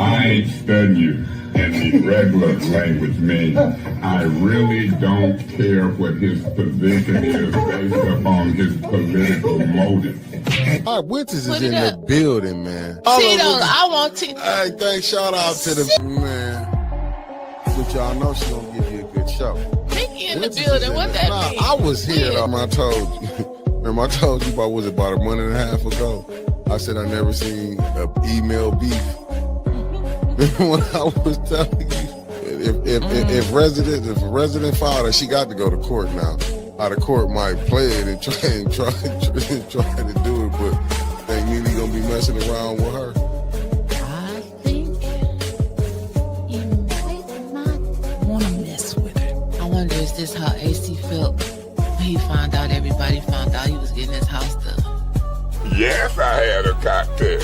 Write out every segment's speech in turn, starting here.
I ain't studying you in the regular language means I really don't care what his position is based upon his political motive. All right, Winters is in the building, man. Tito, I want Tito. Hey, thanks. Shout out to the man. But y'all know she gonna give you a good show. Mickey in the building. What that mean? I was here. I told you. Remember, I told you about about a month and a half ago. I said I never seen an email beef. When I was telling you, if a resident filed her, she got to go to court now. How the court might play it and try to do it, but think Nene gonna be messing around with her. I think you might not want to mess with her. I wonder, is this how AC felt when he found out everybody found out he was getting his house done? Yes, I had a cocktail.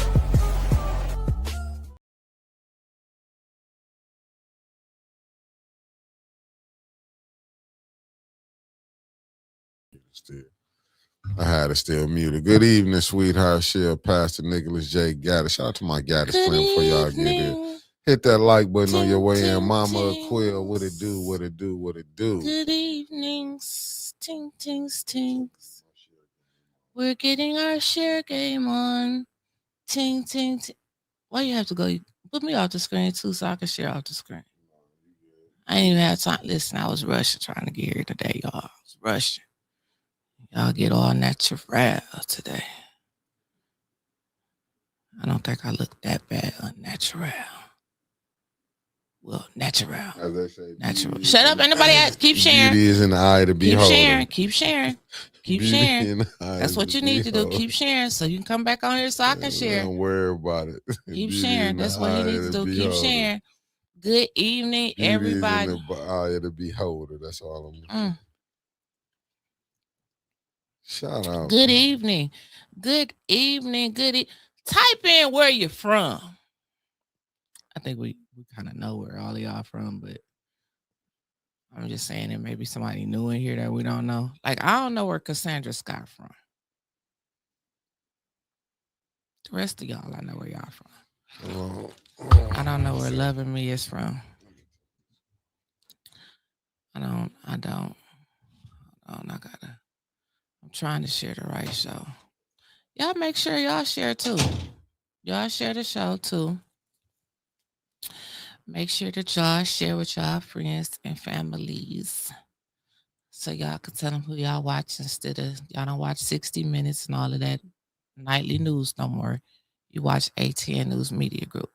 I had to still muted. Good evening, sweetheart. Shell, Pastor Nicholas J. Gaddis. Shout out to my Gaddis friend before y'all get in. Hit that like button on your way in. Mama Quill, what it do, what it do, what it do. Good evening, tings. We're getting our share game on. Ting. Why you have to go? Put me off the screen too so I can share off the screen. I didn't even have time. Listen, I was rushing trying to get here today, y'all. I was rushing. Y'all get all natural today. I don't think I look that bad unnatural. Well, natural. As they say, natural. Shut up, anybody else. Keep sharing. Beauty is in the eye to behold. Keep sharing. That's what you need to do. Keep sharing so you can come back on here so I can share. Don't worry about it. Keep sharing. That's what you need to do. Keep sharing. Good evening, everybody. In the eye of the beholder. That's all I'm saying. Shout out. Good evening. Type in where you're from. I think we kind of know where all of y'all from, but I'm just saying there may be somebody new in here that we don't know. Like, I don't know where Cassandra Scott from. The rest of y'all, I know where y'all from. I don't know where Loving Me is from. I'm trying to share the right show. Y'all make sure y'all share too. Y'all share the show too. Make sure that y'all share with y'all friends and families so y'all can tell them who y'all watch instead of y'all don't watch 60 Minutes and all of that nightly news no more. You watch ATN News Media Group.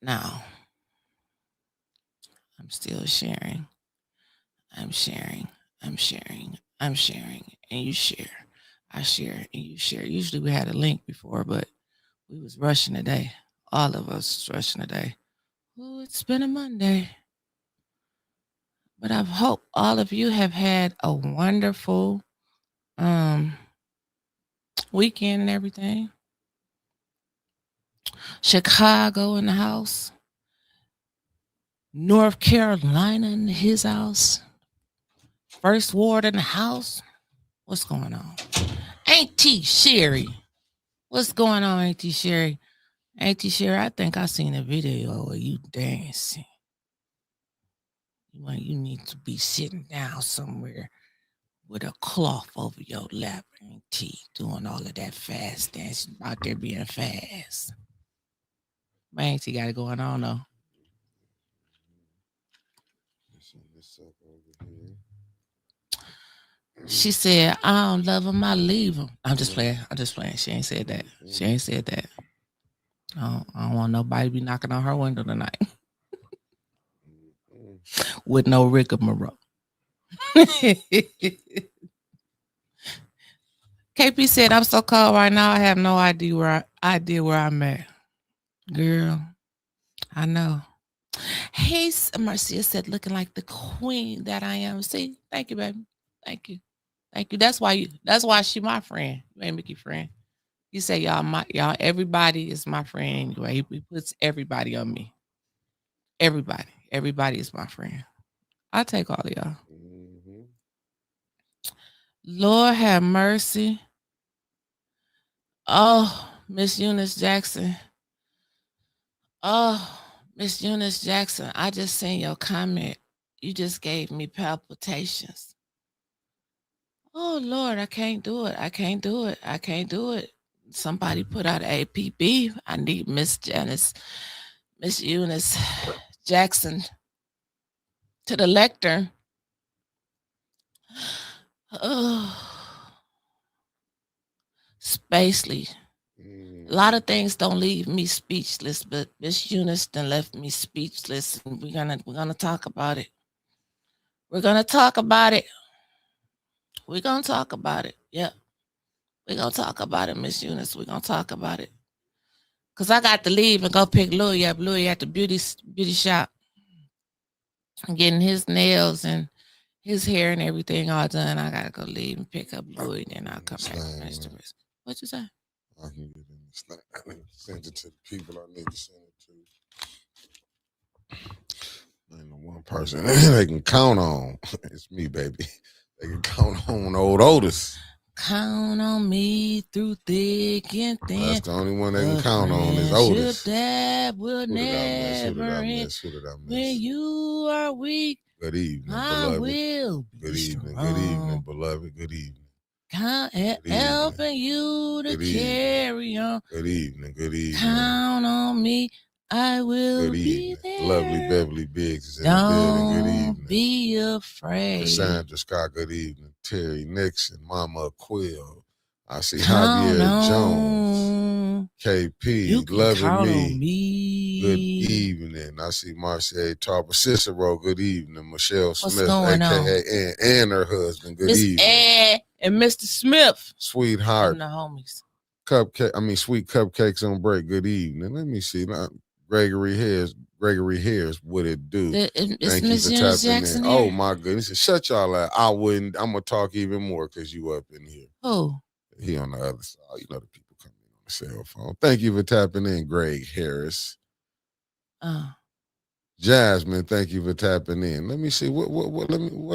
Now, I'm still sharing. I'm sharing, and you share. I share, and you share. Usually we had a link before, but we was rushing today. All of us rushing today. Oh, it's been a Monday. But I hope all of you have had a wonderful weekend and everything. Chicago in the house. North Carolina in his house. First Ward in the house. What's going on? Auntie Sherry. What's going on, Auntie Sherry? Auntie Sherry, I think I seen a video of you dancing. You need to be sitting down somewhere with a cloth over your lap, Auntie, doing all of that fast dancing, out there being fast. My Auntie got it going on, though. She said, I don't love him, I leave him. I'm just playing. She ain't said that. I don't want nobody to be knocking on her window tonight. With no rigmarole. KP said, I'm so cold right now, I have no idea where I'm at. Girl, I know. Hey, Marcia said, looking like the queen that I am. See, thank you, baby. Thank you. That's why she my friend. You ain't Mickey friend. You say y'all, everybody is my friend anyway. He puts everybody on me. Everybody is my friend. I take all of y'all. Mm-hmm. Lord have mercy. Oh, Miss Eunice Jackson. Oh, Miss Eunice Jackson, I just seen your comment. You just gave me palpitations. Oh Lord, I can't do it. I can't do it. I can't do it. Somebody put out APB. I need Miss Eunice Jackson to the lectern. Oh, Spacely. A lot of things don't leave me speechless, but Miss Eunice done left me speechless, and we're gonna talk about it. We're gonna talk about it. We're gonna talk about it. Yep. We're gonna talk about it, Miss Eunice. We're gonna talk about it. Cause I got to leave and go pick Louis up. Louis at the beauty shop. I'm getting his nails and his hair and everything all done. I gotta go leave and pick up Louis, then I'll come back and finish the rest. What you say? I can get in the snack. I need to send it to the people I need to send it to. Ain't no one person they can count on. It's me, baby. They can count on old Otis. Count on me through thick and thin. That's the only one they can count on is Otis. That will never end. When you are weak, good evening, I beloved. Will be good evening, strong. good evening, beloved. Good evening. Helping you to carry on. Good evening, good evening. Count on me. I will be there. Lovely Beverly Biggs is in the building. Good evening. Don't be afraid. Cassandra Scott, good evening. Terry Nixon, Mama Quill. I see Javier Jones. KP, loving me. Good evening. I see Marcia Tarver Cicero. Good evening. Michelle Smith, aka and her husband. Good evening. Ann and Mr. Smith. Sweetheart. And the homies. Sweet cupcakes on break. Good evening. Let me see. Now, Gregory Harris, what it do? It's Miss Eunice Jackson. Oh my goodness. Shut y'all out. I'm gonna talk even more because you up in here. Who? He on the other side. You know the people coming on the cell phone. Thank you for tapping in, Greg Harris. Jasmine, thank you for tapping in. Let me see what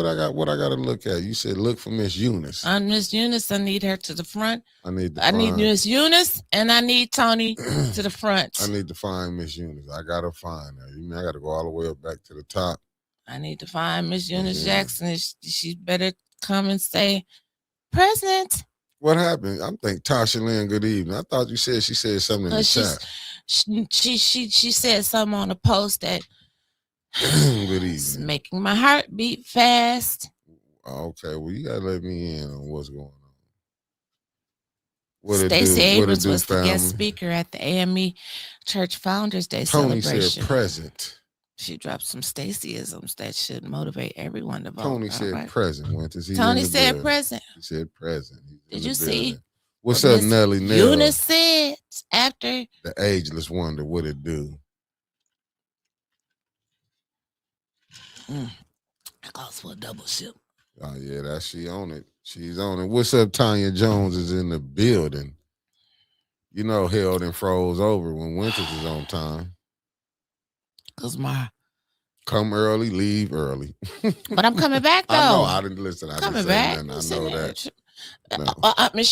I got to look at. You said look for Miss Eunice. Miss Eunice, I need her to the front. I need Miss Eunice and I need Tony to the front. I need to find Miss Eunice. I gotta find her. You mean I gotta go all the way up back to the top? I need to find Miss Eunice Jackson. She better come and say present. What happened? I'm thinking Tasha Lynn, good evening. I thought she said something in the chat. She said something on the post that good evening. It's making my heart beat fast. Okay, well, you gotta let me in on what's going on. Stacey Abrams was the guest speaker at the AME Church Founders Day celebration. Tony said present. She dropped some Staceyisms that should motivate everyone to vote. Tony said present. Tony said present. He said present. Did you see? What's up, Nelly Nell? Eunice said after the ageless wonder what it do. That calls for a double ship. Oh yeah, that's she on it. She's on it. What's up, Tanya Jones is in the building. You know, held and froze over when Winters is on time. Cause come early, leave early. But I'm coming back though. I know. I didn't listen. I coming didn't back. I know that. No. Miss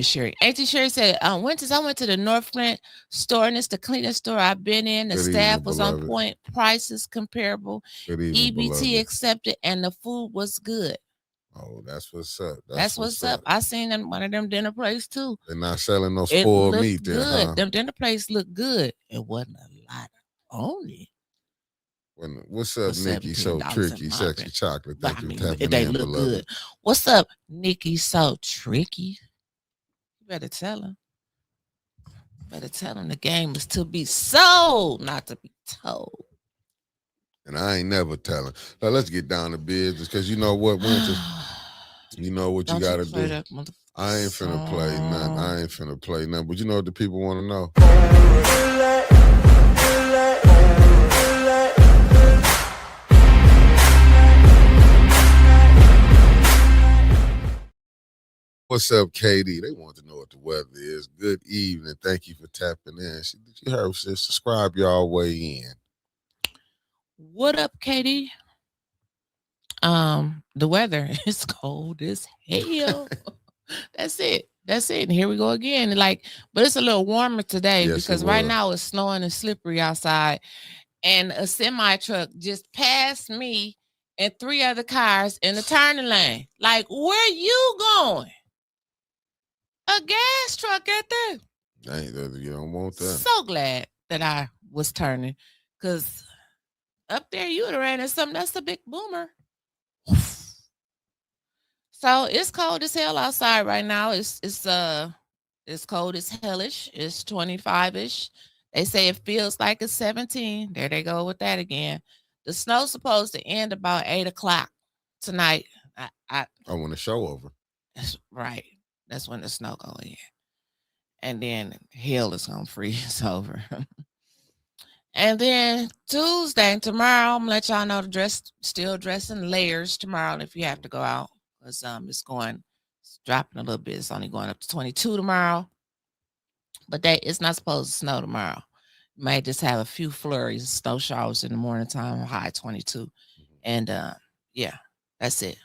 Sherry. Auntie Sherry said, Winters, I went to the Northland store, and it's the cleanest store I've been in. The staff was on point, prices comparable, EBT accepted, and the food was good. Oh, that's what's up. That's what's up. I seen one of them dinner places too. They're not selling no spoiled meat there. Good. Huh? Them dinner places look good. It wasn't a lot on it. What's up, Nikki? So tricky, sexy chocolate. Thank you for tapping they in, look beloved. good. What's up, Nikki? So tricky. You better tell him. The game is to be sold, not to be told. And I ain't never telling. Now let's get down to business, because you know what, Winters? You know what you gotta do. I ain't finna play nothing. But you know what the people want to know? What's up, Katie? They want to know what the weather is. Good evening. Thank you for tapping in. Did you hear? Subscribe y'all way in. What up, Katie? The weather is cold as hell. That's it. That's it. And here we go again. And like, but it's a little warmer today Yes, because it right was. now it's snowing and slippery outside. And a semi truck just passed me and 3 other cars in the turning lane. Like, where you going? A gas truck at that. You don't want that. So glad that I was turning, because up there you would have ran into something that's a big boomer. So it's cold as hell outside right now. It's cold as hellish. It's 25-ish. They say it feels like it's 17. There they go with that again. The snow's supposed to end about 8 o'clock tonight. When the show over. That's right. That's when the snow go in. And then hell is gonna freeze over. And then Tuesday, tomorrow, I'm gonna let y'all know to still dress in layers tomorrow if you have to go out. Because it's dropping a little bit. It's only going up to 22 tomorrow. But it's not supposed to snow tomorrow. You might just have a few flurries, snow showers in the morning time, high 22. And yeah, that's it.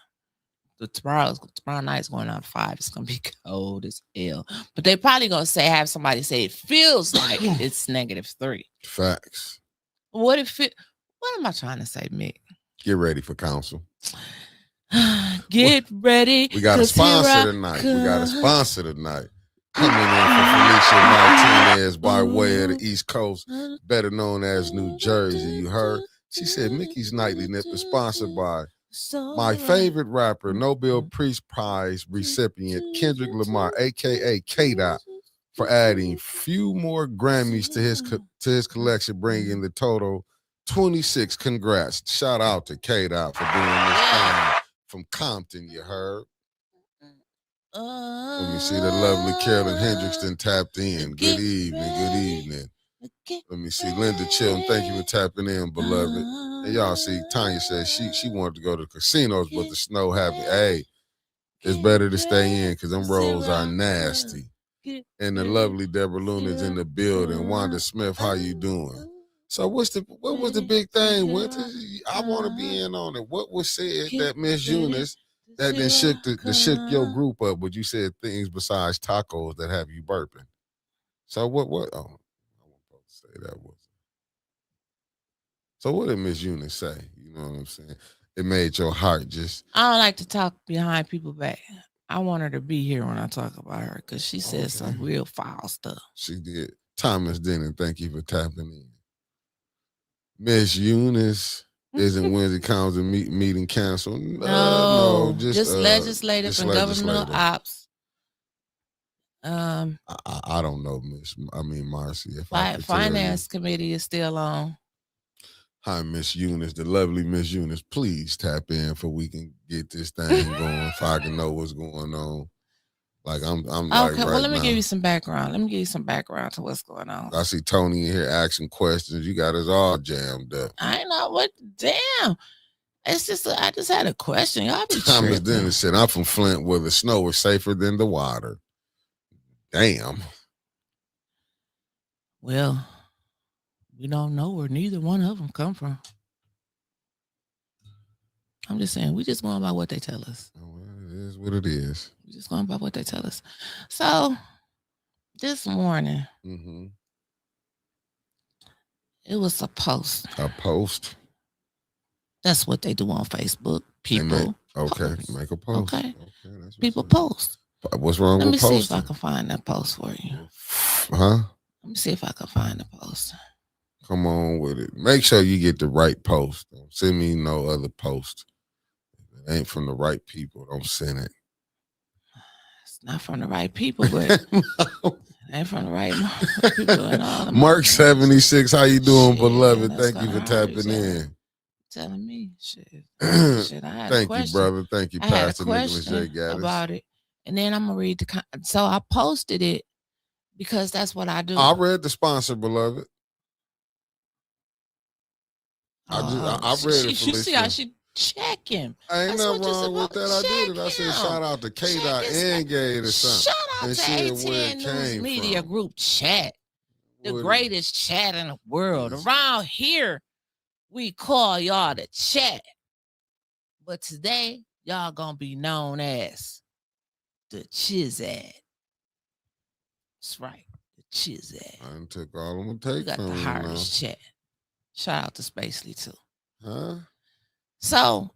Tomorrow night's going on 5. It's gonna be cold as hell. But they probably gonna have somebody say it feels like it's -3. Facts. What am I trying to say, Mick? Get ready for council. Get ready. We got a sponsor tonight. Coming in for Felicia Martinez by way of the East Coast, better known as New Jersey. You heard? She said Mickey's Nightly Nip is sponsored by my favorite rapper, Nobel Peace Prize recipient, Kendrick Lamar, a.k.a. K-Dot, for adding few more Grammys to his collection, bringing the total 26. Congrats. Shout out to K-Dot for doing this thing from Compton, you heard? Let me see, the lovely Carolyn Hendrickson tapped in. Good evening. Let me see, Linda Chilton, thank you for tapping in, beloved. And y'all see, Tanya said she wanted to go to the casinos, but the snow happened. Hey, it's better to stay in because them roads are nasty. And the lovely Deborah Luna's in the building. Wanda Smith, how you doing? So what was the big thing, Winter? I want to be in on it. What was said that Miss Eunice that then shook your group up, but you said things besides tacos that have you burping? So what? Oh, I wasn't supposed to say that was. So what did Miss Eunice say? You know what I'm saying? It made your heart just. I don't like to talk behind people's back. I want her to be here when I talk about her because she said some real foul stuff. She did. Thomas Denton, thank you for tapping in. Miss Eunice isn't Wednesday Council meeting canceled. No, just legislative and governmental ops. I don't know, Marcy. Finance committee is still on. Hi, Miss Eunice, the lovely Miss Eunice. Please tap in so we can get this thing going. If I can know what's going on. Like I'm okay, like well, let me give you some background. Let me give you some background to what's going on. I see Tony in here asking questions. You got us all jammed up. I know what. Damn, it's just I just had a question. Y'all be Thomas Dennis said, "I'm from Flint, where the snow is safer than the water." Damn. Well, we don't know where neither one of them come from. I'm just saying, we just going by what they tell us. Well, it is what it is. We just going by what they tell us. So this morning, it was a post. A post? That's what they do on Facebook. People. Make a post. Okay. People post. What's wrong with posting? Let me see if I can find that post for you. Huh? Let me see if I can find the post. Come on with it. Make sure you get the right post. Don't send me no other post. If it ain't from the right people, don't send it. It's not from the right people, but it ain't from the right people at all. Mark 76, how you doing, beloved? Thank you for tapping in. Telling me shit. Thank you, brother. Thank you, Pastor Nicholas J. Gaddis. About it. And then I'm gonna read so I posted it because that's what I do. I read the sponsor, beloved. I read it. You see how she check him. Ain't nothing wrong with that. I did it. I said shout out to K-Dot and gave it something. Shout out to ATN News Media Group chat. The greatest chat in the world. Around here, we call y'all the chat. But today, y'all gonna be known as the Chizad. That's right. The Chizzy. I done took all I'm gonna We take got from the you now. hardest chat. Shout out to Spacely too. Huh? So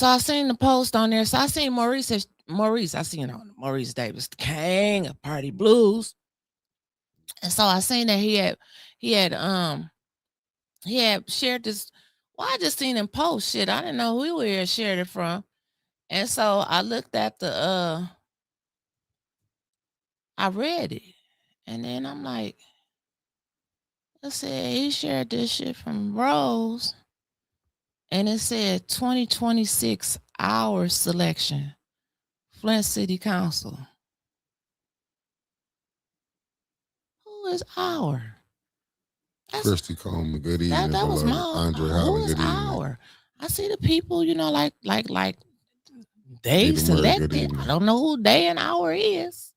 I seen the post on there. So I seen Maurice. I seen on Maurice Davis, the king of party blues. And so I seen that he had shared this. Well, I just seen him post shit. I didn't know who he had shared it from. And so I looked at I read it. And then I'm like, I said he shared this shit from Rose. And it said 2026 hour selection, Flint City Council. Who is our? Christy Coleman, good evening, That was beloved. my Andre who Holland, is good evening. our? I see the people, like they Peter Murray, good selected. evening. I don't know who they and our is.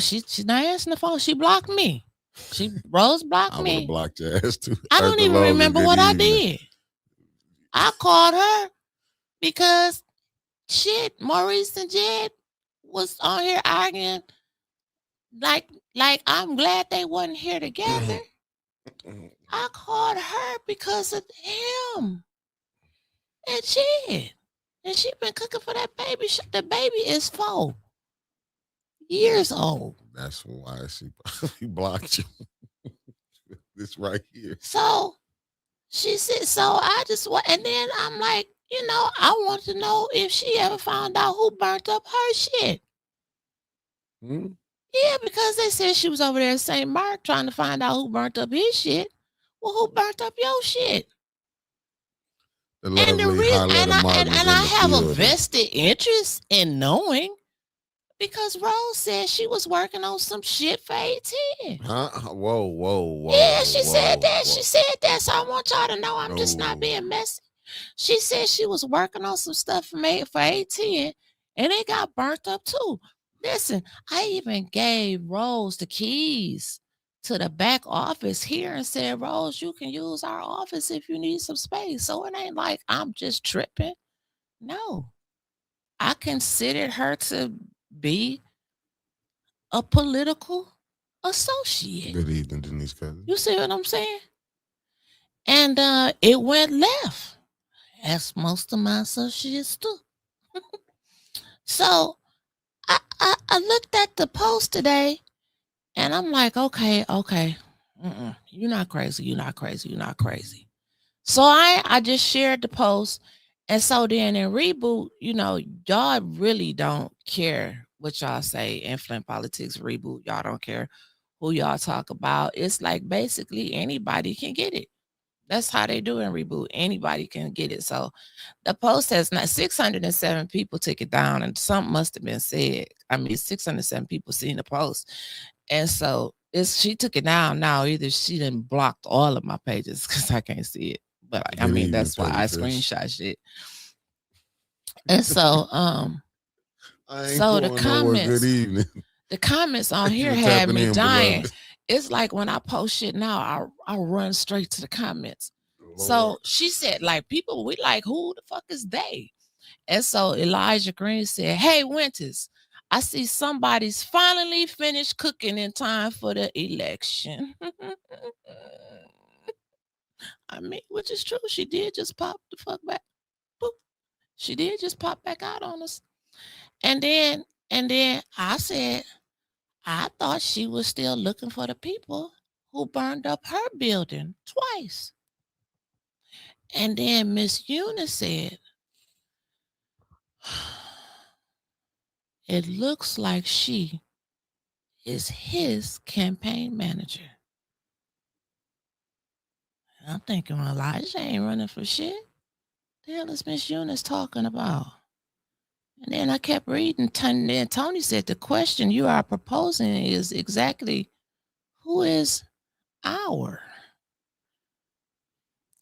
She's not answering the phone. She blocked me. Rose blocked I would have me. blocked your ass too. I don't Arthur even Logan, remember good what I evening. did. I called her because shit, Maurice and Jed was on here arguing. Like I'm glad they wasn't here together. I called her because of him and Jed. And she been cooking for that baby. The baby is 4 years old. That's why she blocked you. This right here. So she said, so I just want, and then I'm like, I want to know if she ever found out who burnt up her shit. Yeah, because they said she was over there at St. Mark trying to find out who burnt up his shit. Well, who burnt up your shit? The lovely Highlighter Martin is in I the have a building. vested interest in knowing because Rose said she was working on some shit for 18. Huh? Whoa. Yeah, she said that. She said that. So I want y'all to know I'm just not being messy. She said she was working on some stuff for 18 and it got burnt up too. Listen, I even gave Rose the keys to the back office here and said, Rose, you can use our office if you need some space. So it ain't like I'm just tripping. No, I considered her to be a political associate. Good evening, Denise Cousins. You see what I'm saying? And it went left, as most of my associates do. So I looked at the post today and I'm like, okay. You're not crazy. So I just shared the post. And so then in Reboot, y'all really don't care what y'all say in Flint Politics Reboot. Y'all don't care who y'all talk about. It's like basically anybody can get it. That's how they do in Reboot. Anybody can get it. So the post has 607 people took it down and something must have been said. 607 people seen the post. And so she took it down now. Either she done blocked all of my pages because I can't see it. But that's why I screenshot shit. And so the comments, good evening. The comments on here had me dying. It's like when I post shit now, I run straight to the comments. Lord. So she said, like, people, we like, who the fuck is they? And so Elijah Green said, hey, Winters, I see somebody's finally finished cooking in time for the election. Which is true. She did just pop the fuck back. Boop. She did just pop back out on us. And then I said, I thought she was still looking for the people who burned up her building twice. And then Miss Eunice said, it looks like she is his campaign manager. And I'm thinking, well, Elijah ain't running for shit. The hell is Miss Eunice talking about? And then I kept reading. And Tony said, the question you are proposing is exactly who is our?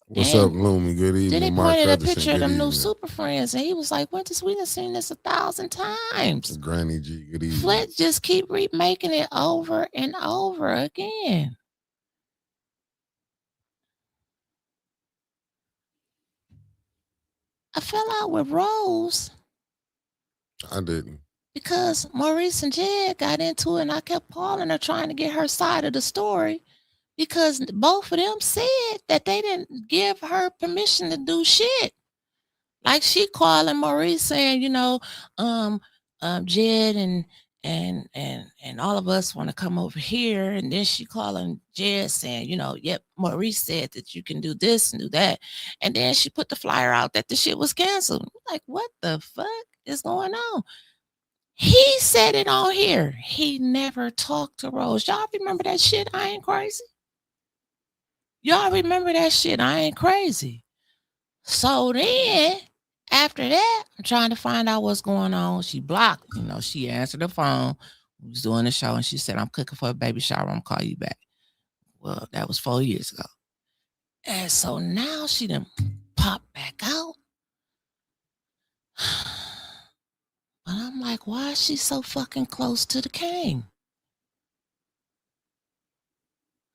What's up, Loomy? Good evening. Then he Mark pointed Hudson, a picture of them evening. new Super Friends, and he was like, we done seen this 1,000 times. Granny G, good evening. Flint just keep remaking it over and over again. I fell out with Rose. I didn't. because Maurice and Jed got into it, and I kept calling her trying to get her side of the story because both of them said that they didn't give her permission to do shit. Like she calling Maurice saying, Jed and all of us want to come over here, and then she calling Jed saying, yep, Maurice said that you can do this and do that, and then she put the flyer out that the shit was canceled. Like, what the fuck is going on? He said it on here. He never talked to Rose. Y'all remember that shit? I ain't crazy. Y'all remember that shit? I ain't crazy. So then, after that, I'm trying to find out what's going on. She blocked. She answered the phone. We was doing the show, and she said, I'm cooking for a baby shower. I'm going to call you back. Well, that was 4 years ago. And so now she done popped back out. But I'm like, why is she so fucking close to the king?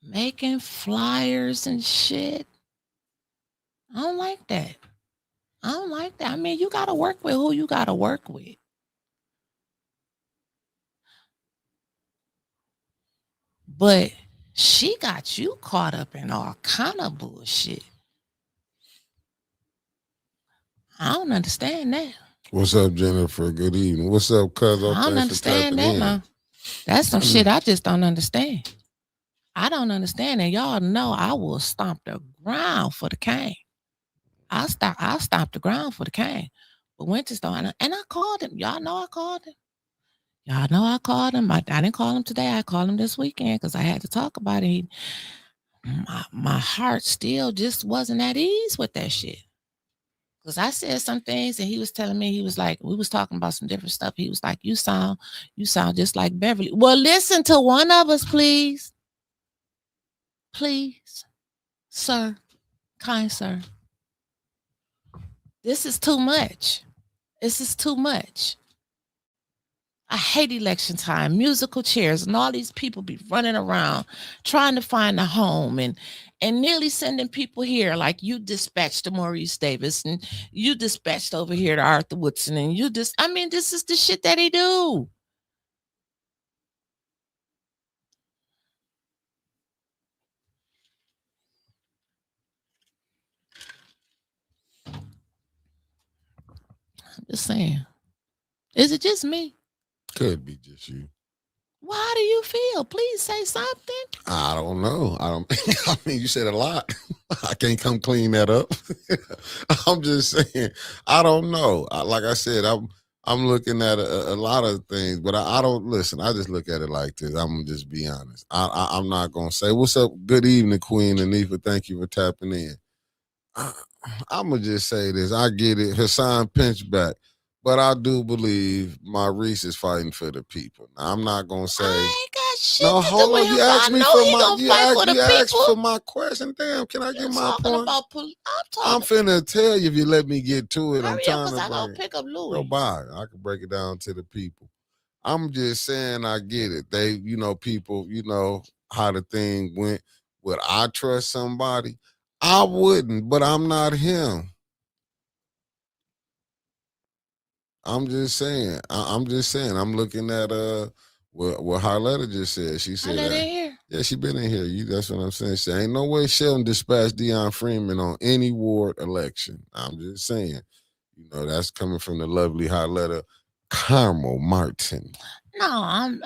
Making flyers and shit. I don't like that. I don't like that. I mean, you got to work with who you got to work with. But she got you caught up in all kind of bullshit. I don't understand that. What's up, Jennifer? Good evening. What's up, cuz? I don't understand that, man. That's some shit I just don't understand. I don't understand. And y'all know I will stomp the ground for the king. I'll stomp the ground for the king. But Winterstone, and I called him. Y'all know I called him. Y'all know I called him. I didn't call him today. I called him this weekend because I had to talk about it. My heart still just wasn't at ease with that shit. Because I said some things and he was telling me, he was like, we was talking about some different stuff. He was like, you sound just like Beverly. Well, listen to one of us, please. Please, sir, kind sir. This is too much. This is too much. I hate election time, musical chairs, and all these people be running around trying to find a home and nearly sending people here. Like you dispatched to Maurice Davis and you dispatched over here to Arthur Woodson and this is the shit that he do. I'm just saying. Is it just me? Could be just you. Well, how do you feel? Please say something. I don't know. I mean, you said a lot. I can't come clean that up. I'm just saying, I don't know. Like I said, I'm looking at a lot of things, but I don't listen. I just look at it like this. I'm gonna just be honest. I'm not gonna say what's up. Good evening, Queen Anifa. Thank you for tapping in. I'm gonna just say this. I get it. Hassan Pinchback. But I do believe Maurice is fighting for the people. Now, I'm not gonna say. I ain't got shit no, to hold do on. with him. You asked me I know for he my. gonna You fight for the asked people. for my question. Damn, can I get my point? I'm talking finna tell you if you let me get to it. Hurry I'm up, trying 'cause to I gotta pick up Louis. Go by. I can break it down to the people. I'm just saying I get it. They, people, how the thing went. Would I trust somebody? I wouldn't, but I'm not him. I'm just saying. I'm just saying. I'm looking at what Harletta just said. She said, Harletta in here. Yeah, she been in here. That's what I'm saying. She ain't no way Sheldon dispatched Deion Freeman on any ward election. I'm just saying. That's coming from the lovely Harletta Carmel Martin. No, I'm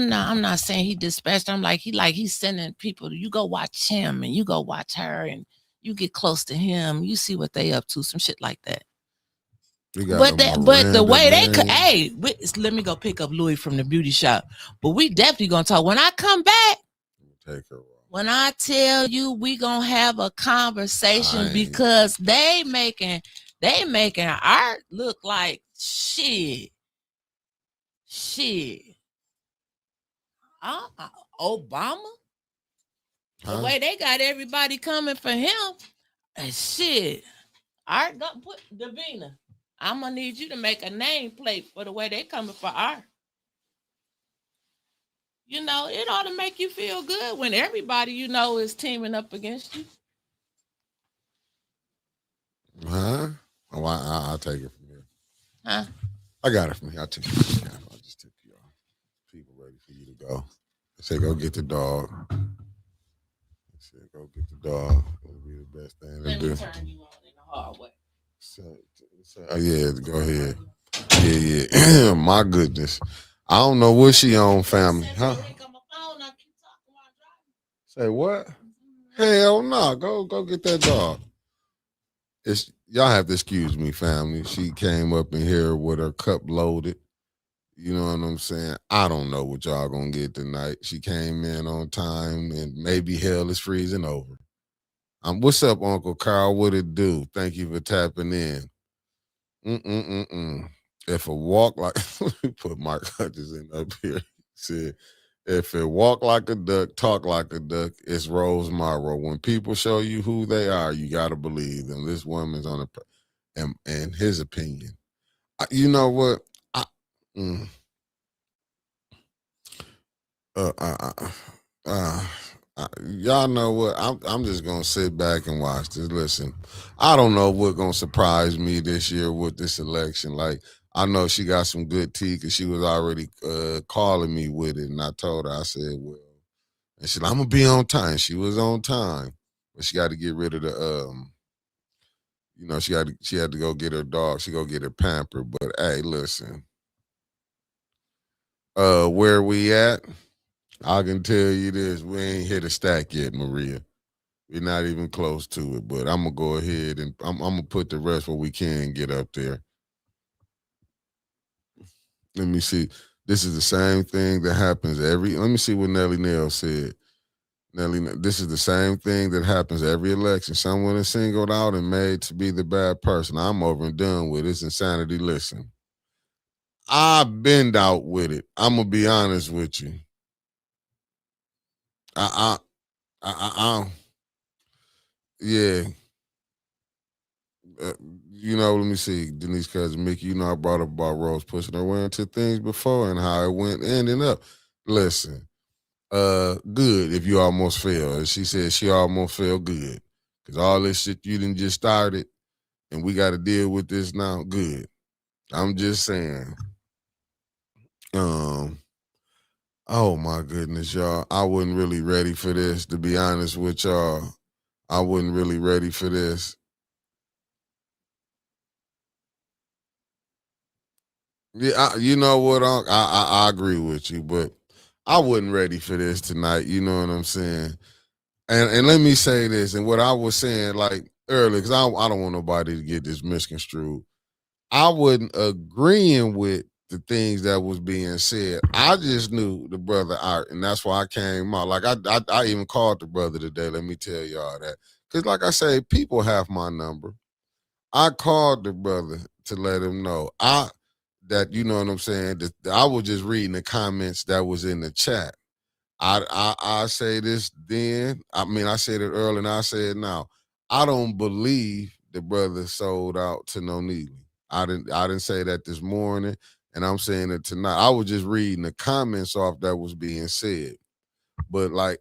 not saying he dispatched. I'm like he's sending people. You go watch him and you go watch her and you get close to him. You see what they up to. Some shit like that. But the way they could, hey, let me go pick up Louis from the beauty shop. But we definitely gonna talk when I come back. Take her. When I tell you we gonna have a conversation because they making art look like shit. Obama. The way they got everybody coming for him, and shit. Art, go put Davina. I'm gonna need you to make a nameplate for the way they coming for art. It ought to make you feel good when everybody is teaming up against you. Huh? Oh, I'll take it from here. Huh? I got it from here. I'll take it from here. go. They say go get the dog. They said go get the dog. It'll be the best thing to do. Turn you on in the hallway. Yeah, go ahead. Yeah. My goodness. I don't know what she on, family. Huh? Say what? Hell no. Go get that dog. It's y'all have to excuse me, family. She came up in here with her cup loaded. You know what I'm saying? I don't know what y'all gonna get tonight. She came in on time, and maybe hell is freezing over. What's up, Uncle Carl? What it do? Thank you for tapping in. If a walk like let me put Mark Hutchinson up here. Said, if it walk like a duck, talk like a duck, it's Rose Morrow. When people show you who they are, you gotta believe them. This woman's on and his opinion. You know what? Y'all know what? I'm just gonna sit back and watch this. Listen, I don't know what's gonna surprise me this year with this election. Like, I know she got some good tea because she was already calling me with it, and I told her, I said, well, and she, I'm gonna be on time. She was on time, but she got to get rid of the she had to go get her dog. She go get her pamper. But hey, listen, where we at? I can tell you this: we ain't hit a stack yet, Maria. We're not even close to it. But I'm gonna go ahead and I'm gonna put the rest where we can get up there. Let me see. This is the same thing that happens every. Let me see what Nelly Nail said. This is the same thing that happens every election. Someone is singled out and made to be the bad person. I'm over and done with it's insanity. Listen, I've been out with it. I'm gonna be honest with you. Yeah. Let me see, Denise cousin Mickey. I brought up about Rose pushing her way into things before and how it went ending up. Listen, good if you almost fail. She said she almost felt good because all this shit you didn't just started, and we got to deal with this now. Good. I'm just saying. Oh my goodness, y'all. I wasn't really ready for this, to be honest with y'all. I wasn't really ready for this. Yeah, you know what? I agree with you, but I wasn't ready for this tonight. You know what I'm saying? And let me say this, and what I was saying like earlier, because I don't want nobody to get this misconstrued. I wasn't agreeing with the things that was being said. I just knew the brother Art, and that's why I came out. Like I even called the brother today. Let me tell y'all that, because like I say, people have my number. I called the brother to let him know that you know what I'm saying. That I was just reading the comments that was in the chat. I say this then. I mean, I said it earlier and I say it now. I don't believe the brother sold out to no Neely. I didn't say that this morning, and I'm saying it tonight. I was just reading the comments off that was being said. But like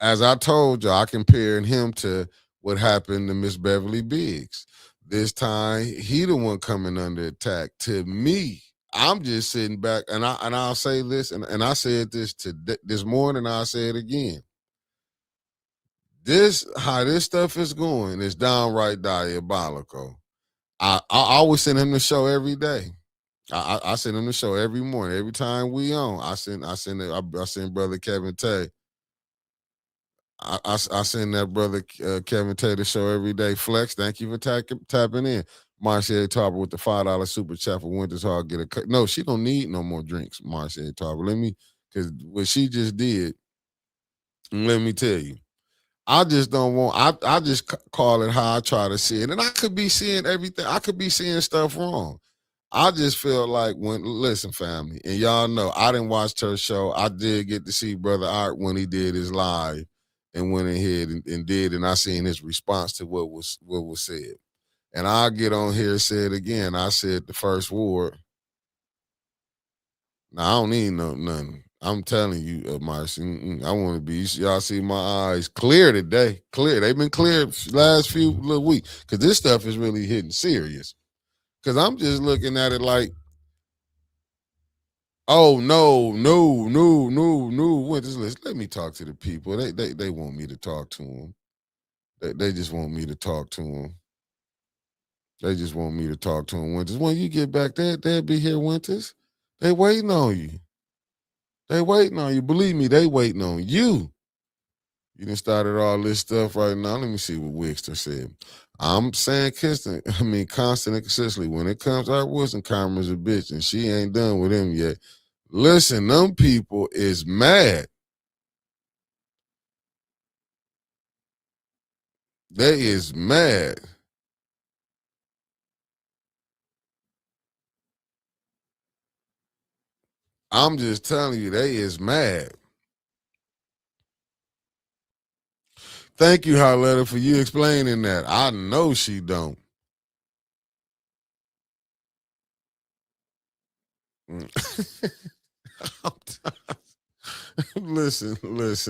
as I told you, I compared him to what happened to Miss Beverly Biggs. This time, he the one coming under attack. To me, I'm just sitting back, and I'll say this, and I said this this morning. I'll say it again. How this stuff is going is downright diabolical. I always send him the show every day. I send him the show every morning. Every time we on, I send brother Kevin Tay. I send that brother Kevin Tay the show every day. Flex, thank you for tapping in. Marcia Tarver with the $5 super chat for Winter's Hall. Get a cut. No, she don't need no more drinks, Marcia Tarver. Because what she just did, let me tell you, I just don't want, I just call it how I try to see it. And I could be seeing everything. I could be seeing stuff wrong. I just feel like listen, family, and y'all know, I didn't watch her show. I did get to see Brother Art when he did his live and went ahead and did, and I seen his response to what was said. And I'll get on here and say it again. I said the first ward. Now, I don't need nothing. I'm telling you, Marcy, I want to be, y'all see my eyes clear today. Clear. They've been clear last few little weeks because this stuff is really hitting serious. Because I'm just looking at it like, Oh no. Winters, let me talk to the people. They want me to talk to them. They just want me to talk to them. They just want me to talk to them. Winters, when you get back, they'll be here. Winters, they waiting on you. They waiting on you. Believe me, they waiting on you. You done started all this stuff right now. Let me see what Wixter said. I'm saying constant and consistently. When it comes to Art Wilson, Karma's a bitch, and she ain't done with him yet. Listen, them people is mad. They is mad. I'm just telling you, they is mad. Thank you, Harletta, for you explaining that. I know she don't. listen.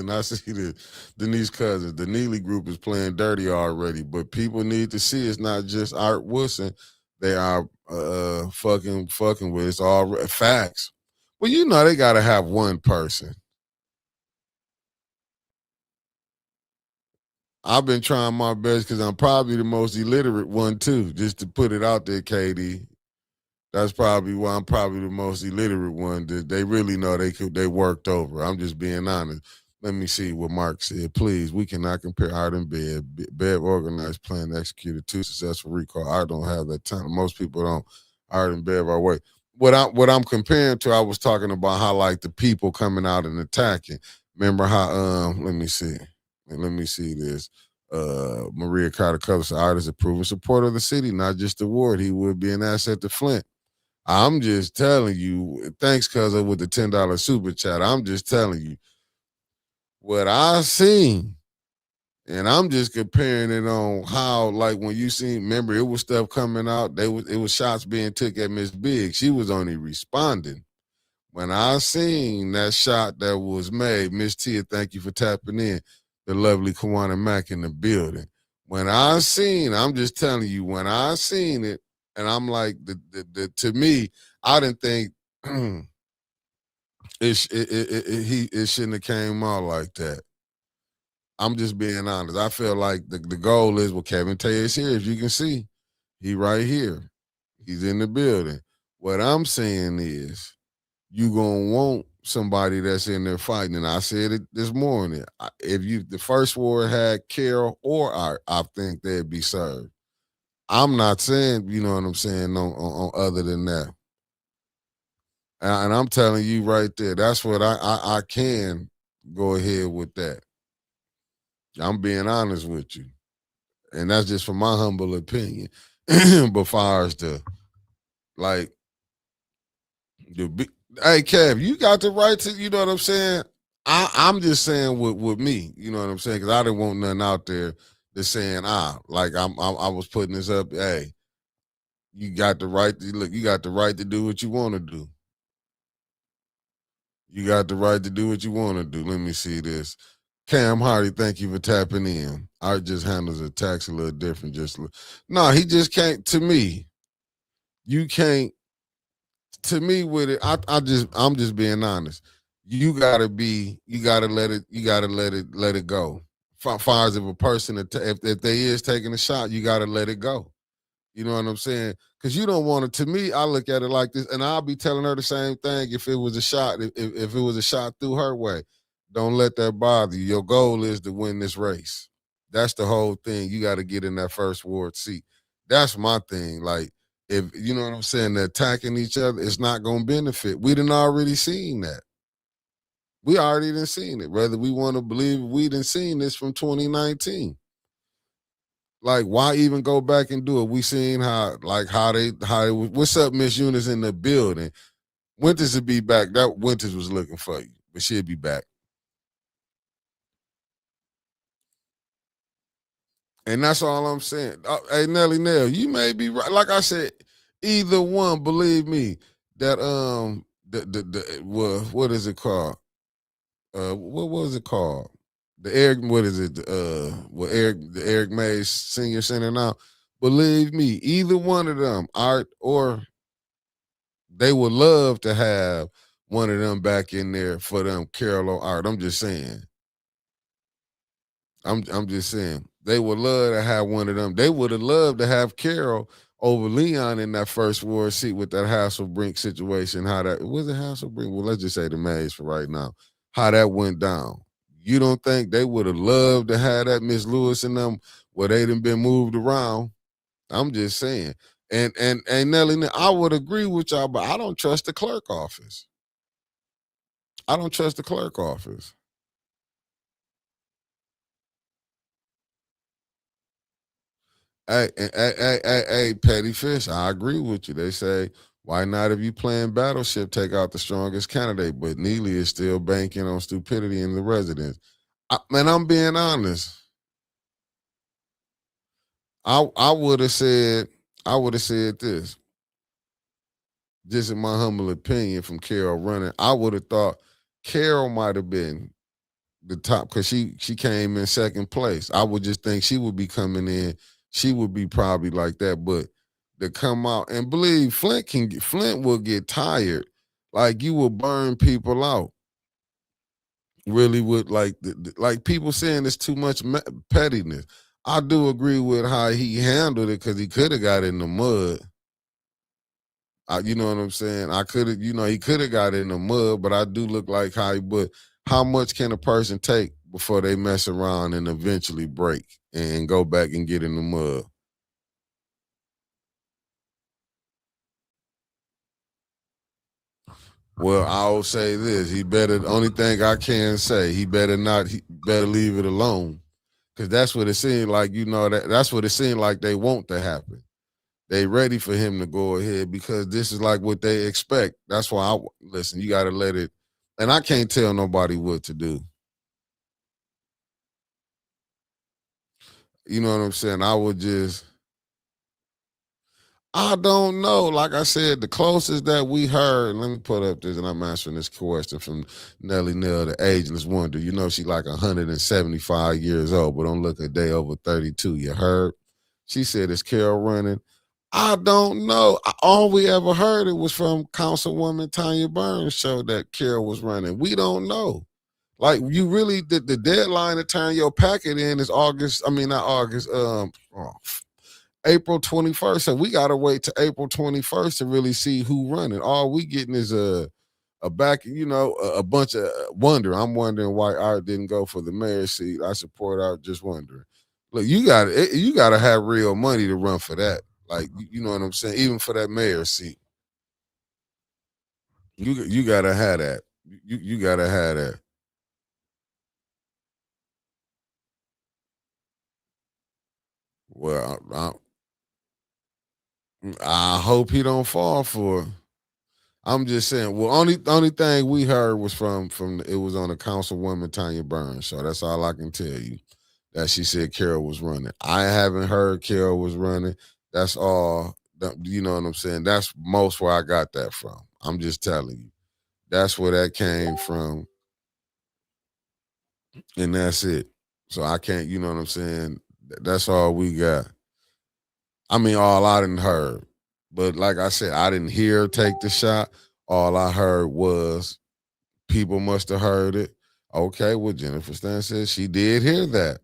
I see this. Denise Cousins, the Neely group is playing dirty already, but people need to see it's not just Art Wilson. They are fucking with. It's all facts. Well, you know they gotta have one person. I've been trying my best because I'm probably the most illiterate one too. Just to put it out there, KD. That's probably why I'm probably the most illiterate one. That they really know they worked over. I'm just being honest. Let me see what Mark said. Please, we cannot compare Art and Bev. Bev organized, planned, executed 2 successful recall. I don't have that time. Most people don't. Art and Bev are way. What I'm comparing to, I was talking about how like the people coming out and attacking. Remember how let me see this. Maria Carter Color said Art is a proven supporter of the city, not just the ward. He would be an asset to Flint. I'm just telling you, thanks, cousin, with the $10 super chat. I'm just telling you what I seen. And I'm just comparing it on how, like, when you seen, remember, it was stuff coming out. It was shots being took at Miss Big. She was only responding. When I seen that shot that was made, Miss Tia, thank you for tapping in. The lovely Kawana Mack in the building. When I seen, I'm just telling you, when I seen it, and I'm like, to me, I didn't think it shouldn't have came out like that. I'm just being honest. I feel like the goal is, well, Kevin Tay is here. As you can see, he right here. He's in the building. What I'm saying is, you gonna want somebody that's in there fighting. And I said it this morning. If the first war had Carol or Art, I think they'd be served. I'm not saying, you know what I'm saying, on other than that. And I'm telling you right there, that's what I can go ahead with that. I'm being honest with you. And that's just from my humble opinion. But far as hey, Kev, you got the right to, you know what I'm saying? I'm just saying with me, you know what I'm saying? Because I didn't want nothing out there that's saying, like I was putting this up, hey, you got the right to look, you got the right to do what you want to do. You got the right to do what you want to do. Let me see this. Cam Hardy, thank you for tapping in. Art just handles attacks a little different. No, he just can't. To me, you can't. To me, with it, I'm just being honest. You gotta let it go. Far as if a person, if they is taking a shot, you gotta let it go. You know what I'm saying? Because you don't want it. To me, I look at it like this, and I'll be telling her the same thing if it was a shot, if it was a shot through her way. Don't let that bother you. Your goal is to win this race. That's the whole thing. You got to get in that first ward seat. That's my thing. Like, if you know what I'm saying, they're attacking each other, it's not going to benefit. We done already seen that. We already done seen it. Whether we want to believe we done seen this from 2019. Like, why even go back and do it? We seen how they what's up, Miss Eunice in the building. Winters will be back. That Winters was looking for you, but she'll be back. And that's all I'm saying. Hey, Nelly Nell, you may be right. Like I said, either one, believe me, that what is it called? What was it called? The Eric, what is it? The Eric Mays Senior Center now. Believe me, either one of them, Art or they would love to have one of them back in there for them Carol or Art. I'm just saying. I'm just saying. They would love to have one of them. They would have loved to have Carol over Leon in that first war seat with that Hasselbrink situation. How that was it Hasselbrink? Well, let's just say the Mays for right now. How that went down. You don't think they would have loved to have that Miss Lewis and them where they done been moved around? I'm just saying. And Nelly, I would agree with y'all, but I don't trust the clerk office. I don't trust the clerk office. Hey, Petty Fish, I agree with you. They say, why not, if you playing Battleship, take out the strongest candidate? But Neely is still banking on stupidity in the residents. Man, I'm being honest. I would have said this. Just in my humble opinion from Carol running, I would have thought Carol might have been the top because she came in second place. I would just think she would be coming in. She would be probably like that, but to come out and believe Flint will get tired. Like you will burn people out. Really would like people saying it's too much pettiness. I do agree with how he handled it because he could have got in the mud. You know what I'm saying? I could have, he could have got in the mud, but I do look like but how much can a person take before they mess around and eventually break and go back and get in the mud? Well, I'll say this. The only thing I can say, he better leave it alone. Cause that's what it seemed like, that's what it seemed like they want to happen. They ready for him to go ahead because this is like what they expect. That's why listen, you got to let it, and I can't tell nobody what to do. You know what I'm saying? I don't know. Like I said, the closest that we heard, let me put up this, and I'm answering this question from Nelly Nell, the ageless wonder. She like 175 years old, but don't look a day over 32. You heard? She said, is Carol running? I don't know. All we ever heard it was from Councilwoman Tanya Burns show that Carol was running. We don't know. Like you really the deadline to turn your packet in is August. I mean not August. April 21st. So we gotta wait to April 21st to really see who running. All we getting is a bunch of wonder. I'm wondering why Art didn't go for the mayor's seat. I support Art. Just wondering. Look, you gotta have real money to run for that. Like you know what I'm saying. Even for that mayor's seat, you gotta have that. You gotta have that. Well, I hope he don't fall for it. I'm just saying. Well, only thing we heard was from it was on the Councilwoman Tanya Burns show. That's all I can tell you. That she said Carol was running. I haven't heard Carol was running. That's all. You know what I'm saying? That's most where I got that from. I'm just telling you. That's where that came from. And that's it. So I can't, you know what I'm saying? That's all we got. I mean, all I didn't heard. But like I said, I didn't hear her take the shot. All I heard was people must have heard it. Okay, well, Jennifer Stan says she did hear that.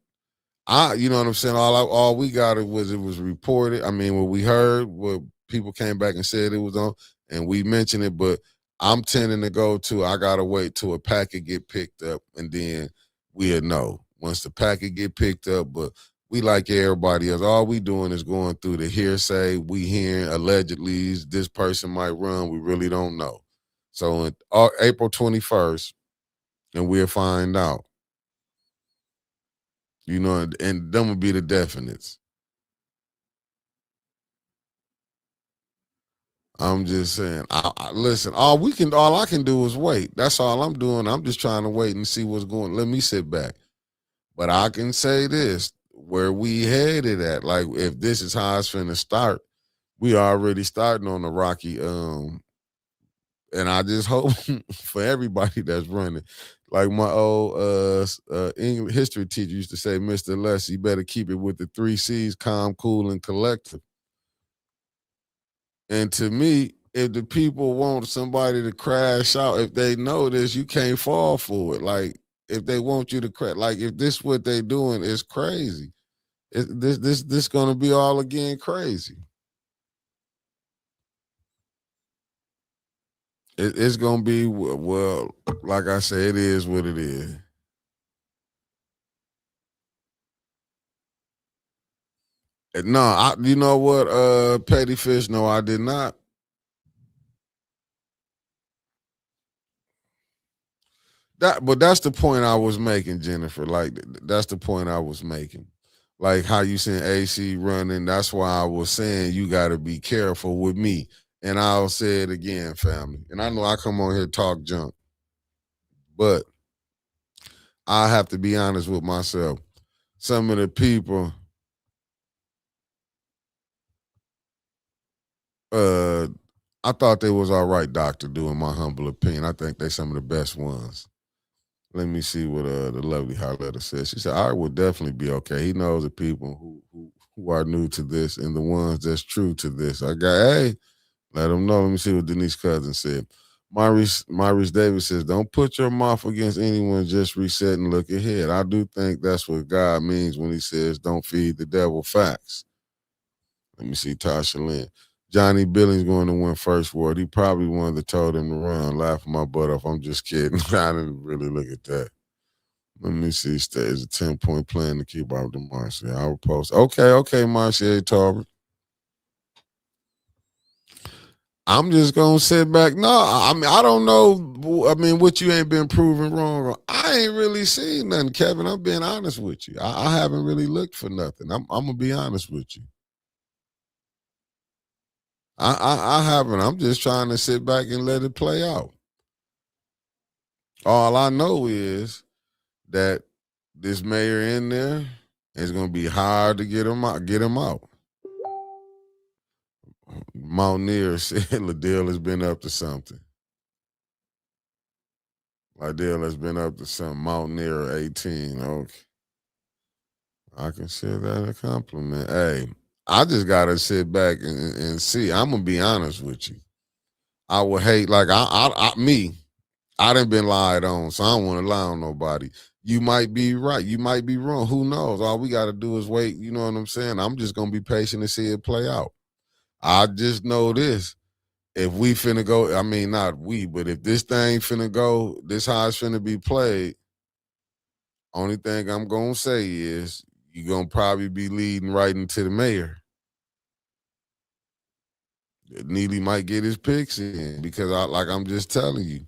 You know what I'm saying? All we got it was reported. I mean, what we heard, what people came back and said it was on, and we mentioned it. But I'm tending to go to. I gotta wait till a packet get picked up, and then we'll know once the packet get picked up. But we like everybody else. All we doing is going through the hearsay. We hearing allegedly this person might run. We really don't know. So April 21st, and we'll find out. And them would be the definites. I'm just saying. Listen. All I can do is wait. That's all I'm doing. I'm just trying to wait and see what's going. Let me sit back. But I can say this: where we headed at, like if this is how it's finna start, we already starting on the rocky. And I just hope for everybody that's running. Like my old English history teacher used to say, Mr. Les, you better keep it with the 3 C's: calm, cool, and collective. And to me, if the people want somebody to crash out, if they know this, you can't fall for it. Like if they want you to crash, like if this what they doing is crazy, this gonna be all again crazy. It's gonna be well, like I say, it is what it is. No, you know what, Petty Fish? No, I did not. But that's the point I was making, Jennifer. Like that's the point I was making. Like how you seen AC running. That's why I was saying you got to be careful with me. And I'll say it again, family. And I know I come on here talk junk, but I have to be honest with myself. Some of the people, I thought they was all right, Doctor. Doing my humble opinion, I think they some of the best ones. Let me see what the lovely Harletta says. She said, "I will definitely be okay." He knows the people who are new to this and the ones that's true to this. I got let them know. Let me see what Denise Cousins said. Maurice Davis says, "Don't put your mouth against anyone. Just reset and look ahead." I do think that's what God means when He says, "Don't feed the devil facts." Let me see Tasha Lynn. Johnny Billings going to win first ward. He probably wanted to told him to run. Laughing my butt off. I'm just kidding. I didn't really look at that. Let me see. Is a 10-point plan to keep out the Marcia. I will post. Okay, Marcia Tarver. I'm just gonna sit back. No, I mean I don't know. I mean, what you ain't been proven wrong. I ain't really seen nothing, Kevin. I'm being honest with you. I haven't really looked for nothing. I'm gonna be honest with you. I haven't. I'm just trying to sit back and let it play out. All I know is that this mayor in there is gonna be hard to get him out. Get him out. Mountaineer said Liddell has been up to something. Liddell has been up to something. Mountaineer 18. Okay. I consider that a compliment. Hey, I just gotta sit back and see. I'm gonna be honest with you. I would hate like I done been lied on, so I don't want to lie on nobody. You might be right. You might be wrong. Who knows? All we got to do is wait. You know what I'm saying? I'm just going to be patient and see it play out. I just know this. If we finna go, I mean, not we, but if this thing finna go, this how it's finna be played, only thing I'm going to say is you're going to probably be leading right into the mayor. Neely might get his picks in because I'm just telling you.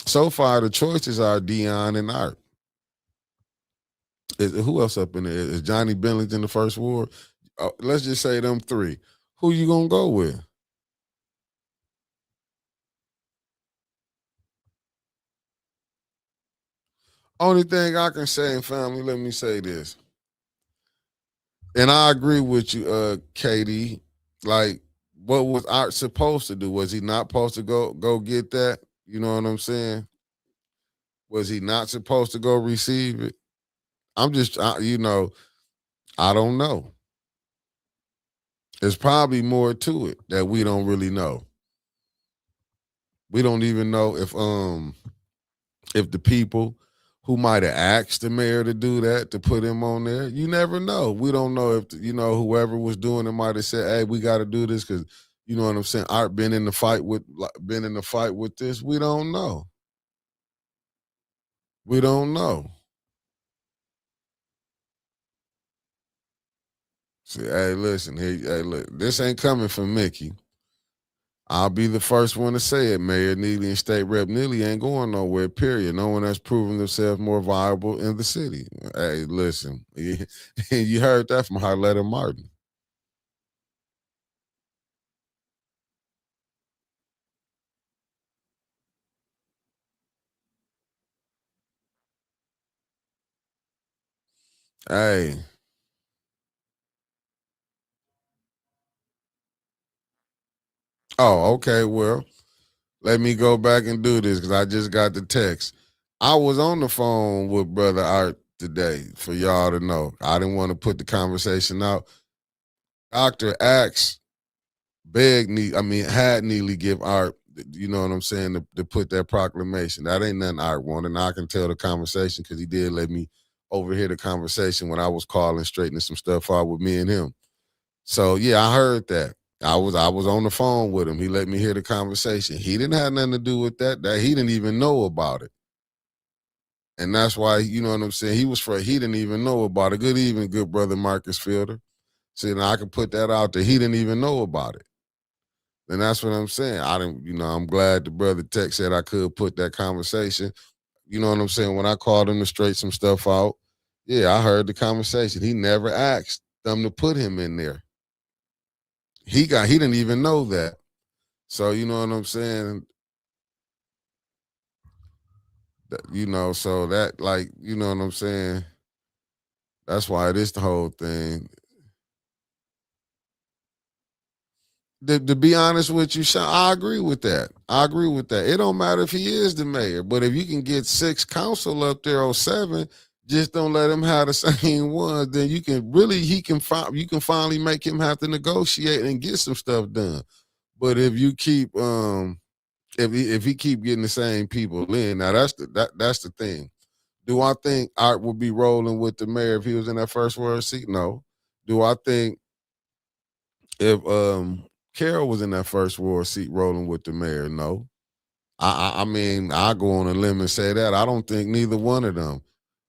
So far the choices are Dion and Art. Who else up in there? Is Johnny Billings in the first ward? Let's just say them three. Who you gonna go with? Only thing I can say, family, let me say this. And I agree with you, Katie. Like, what was Art supposed to do? Was he not supposed to go get that? You know what I'm saying? Was he not supposed to go receive it? I'm just, I don't know. There's probably more to it that we don't really know. We don't even know if the people who might have asked the mayor to do that, to put him on there, you never know. We don't know if whoever was doing it might have said, "Hey, we got to do this because you know what I'm saying." Art been in the fight with this. We don't know. We don't know. See, hey, listen, hey, look, this ain't coming from Mickey. I'll be the first one to say it. Mayor Neely and State Rep Neely ain't going nowhere, period. No one has proven themselves more viable in the city. Hey, listen, you heard that from Harletta Martin. Hey. Oh, okay. Well, let me go back and do this because I just got the text. I was on the phone with Brother Art today for y'all to know. I didn't want to put the conversation out. Doctor asked had Neely give Art, you know what I'm saying, to put that proclamation. That ain't nothing Art wanted. And I can tell the conversation because he did let me overhear the conversation when I was calling, straightening some stuff out with me and him. So yeah, I heard that. I was on the phone with him. He let me hear the conversation. He didn't have nothing to do with that. That he didn't even know about it. And that's why, you know what I'm saying, he didn't even know about it. Good evening, good brother Marcus Fielder. See, now I can put that out there. He didn't even know about it. And that's what I'm saying. I'm glad the brother Tech said I could put that conversation. You know what I'm saying? When I called him to straighten some stuff out, yeah, I heard the conversation. He never asked them to put him in there. He didn't even know that. So, you know what I'm saying? So that, like, you know what I'm saying? That's why it is the whole thing. To be honest with you, Sean, I agree with that. It don't matter if he is the mayor, but if you can get 6 council up there or 7, just don't let him have the same ones. Then you can finally make him have to negotiate and get some stuff done. But if you keep if he keep getting the same people in, now that's the thing. Do I think Art would be rolling with the mayor if he was in that first ward seat? No. Do I think if Carol was in that first ward seat rolling with the mayor? No. I mean, I go on a limb and say that. I don't think neither one of them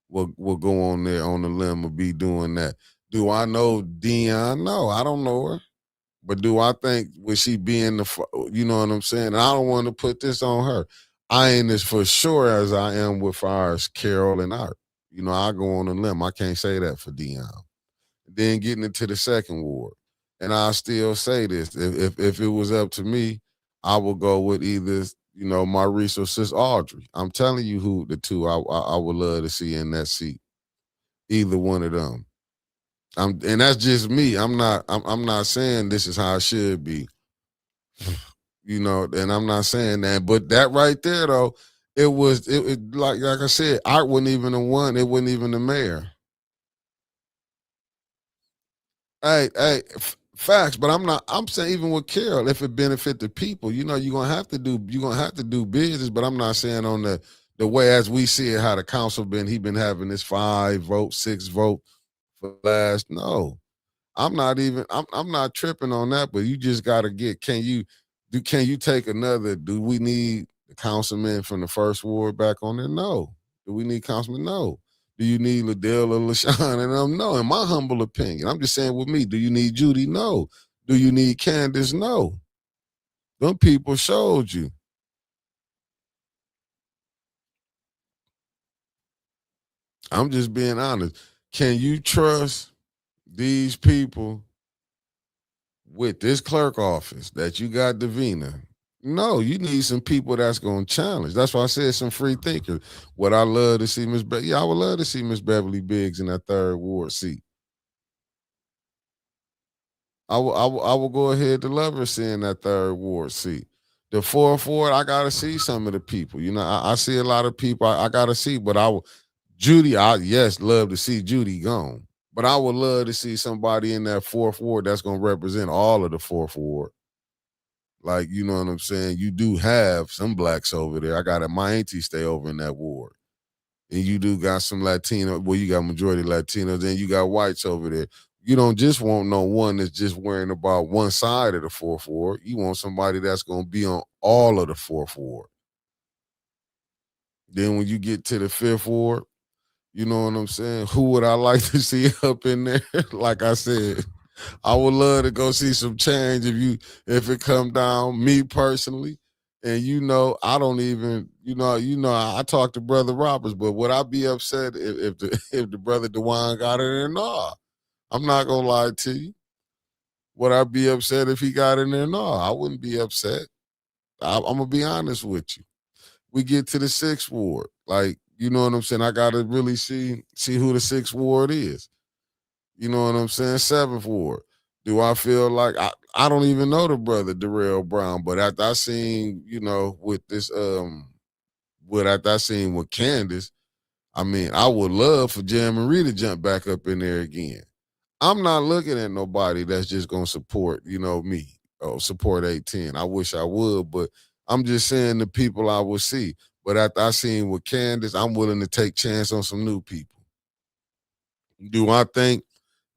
will go on there on the limb or be doing that. Do I know Dion? No, I don't know her. But do I think would she be in you know what I'm saying? And I don't want to put this on her. I ain't as for sure as I am with far as Carol and Art. You know, I go on a limb. I can't say that for Dion. Then getting into the second ward. And I still say this. If it was up to me, I would go with either, Maurice or Sis Audrey. I'm telling you who the two I would love to see in that seat. Either one of them. And that's just me. I'm not saying this is how it should be. And I'm not saying that. But that right there though, it like I said, Art wasn't even the one, it wasn't even the mayor. Hey, facts, but I'm saying even with Carol, if it benefit the people, you're gonna have to do business, but I'm not saying on the way as we see it, how the council he been having this 5 vote, 6 vote for last. No. I'm not tripping on that, but you just gotta can you take another, do we need the councilman from the first ward back on there? No. Do we need councilman? No. Do you need Liddell or LaShawn and them? No, in my humble opinion. I'm just saying with me, do you need Judy? No. Do you need Candace? No. Them people showed you. I'm just being honest. Can you trust these people with this clerk office that you got, Davina? No, you need some people that's going to challenge. That's why I said some free thinkers. Would I love to see I would love to see Miss Beverly Biggs in that 3rd ward seat. I will go ahead to love her seeing that 3rd ward seat. The 4th ward, I got to see some of the people. I see a lot of people I got to see, but Judy, love to see Judy gone. But I would love to see somebody in that 4th ward that's going to represent all of the 4th ward. Like, you know what I'm saying? You do have some blacks over there. I got my auntie stay over in that ward. And you do got some Latino. Well, you got majority Latinos, and you got whites over there. You don't just want no one that's just worrying about one side of the 4th ward. You want somebody that's going to be on all of the 4th ward. Then when you get to the 5th ward, you know what I'm saying? Who would I like to see up in there? Like I said, I would love to go see some change if it come down, me personally. And I don't even, I talk to Brother Roberts, but would I be upset if the brother DeWine got it in? No. I'm not gonna lie to you. Would I be upset if he got in there? No, I wouldn't be upset. I'm gonna be honest with you. We get to the 6th ward. Like, you know what I'm saying? I gotta really see who the 6th ward is. You know what I'm saying? 7th ward. Do I feel like I don't even know the brother Darrell Brown, but after I seen, with this after I seen with Candace, I mean, I would love for Jan Marie to jump back up in there again. I'm not looking at nobody that's just gonna support, me. support 810. I wish I would, but I'm just saying the people I would see. But after I seen with Candace, I'm willing to take chance on some new people. Do I think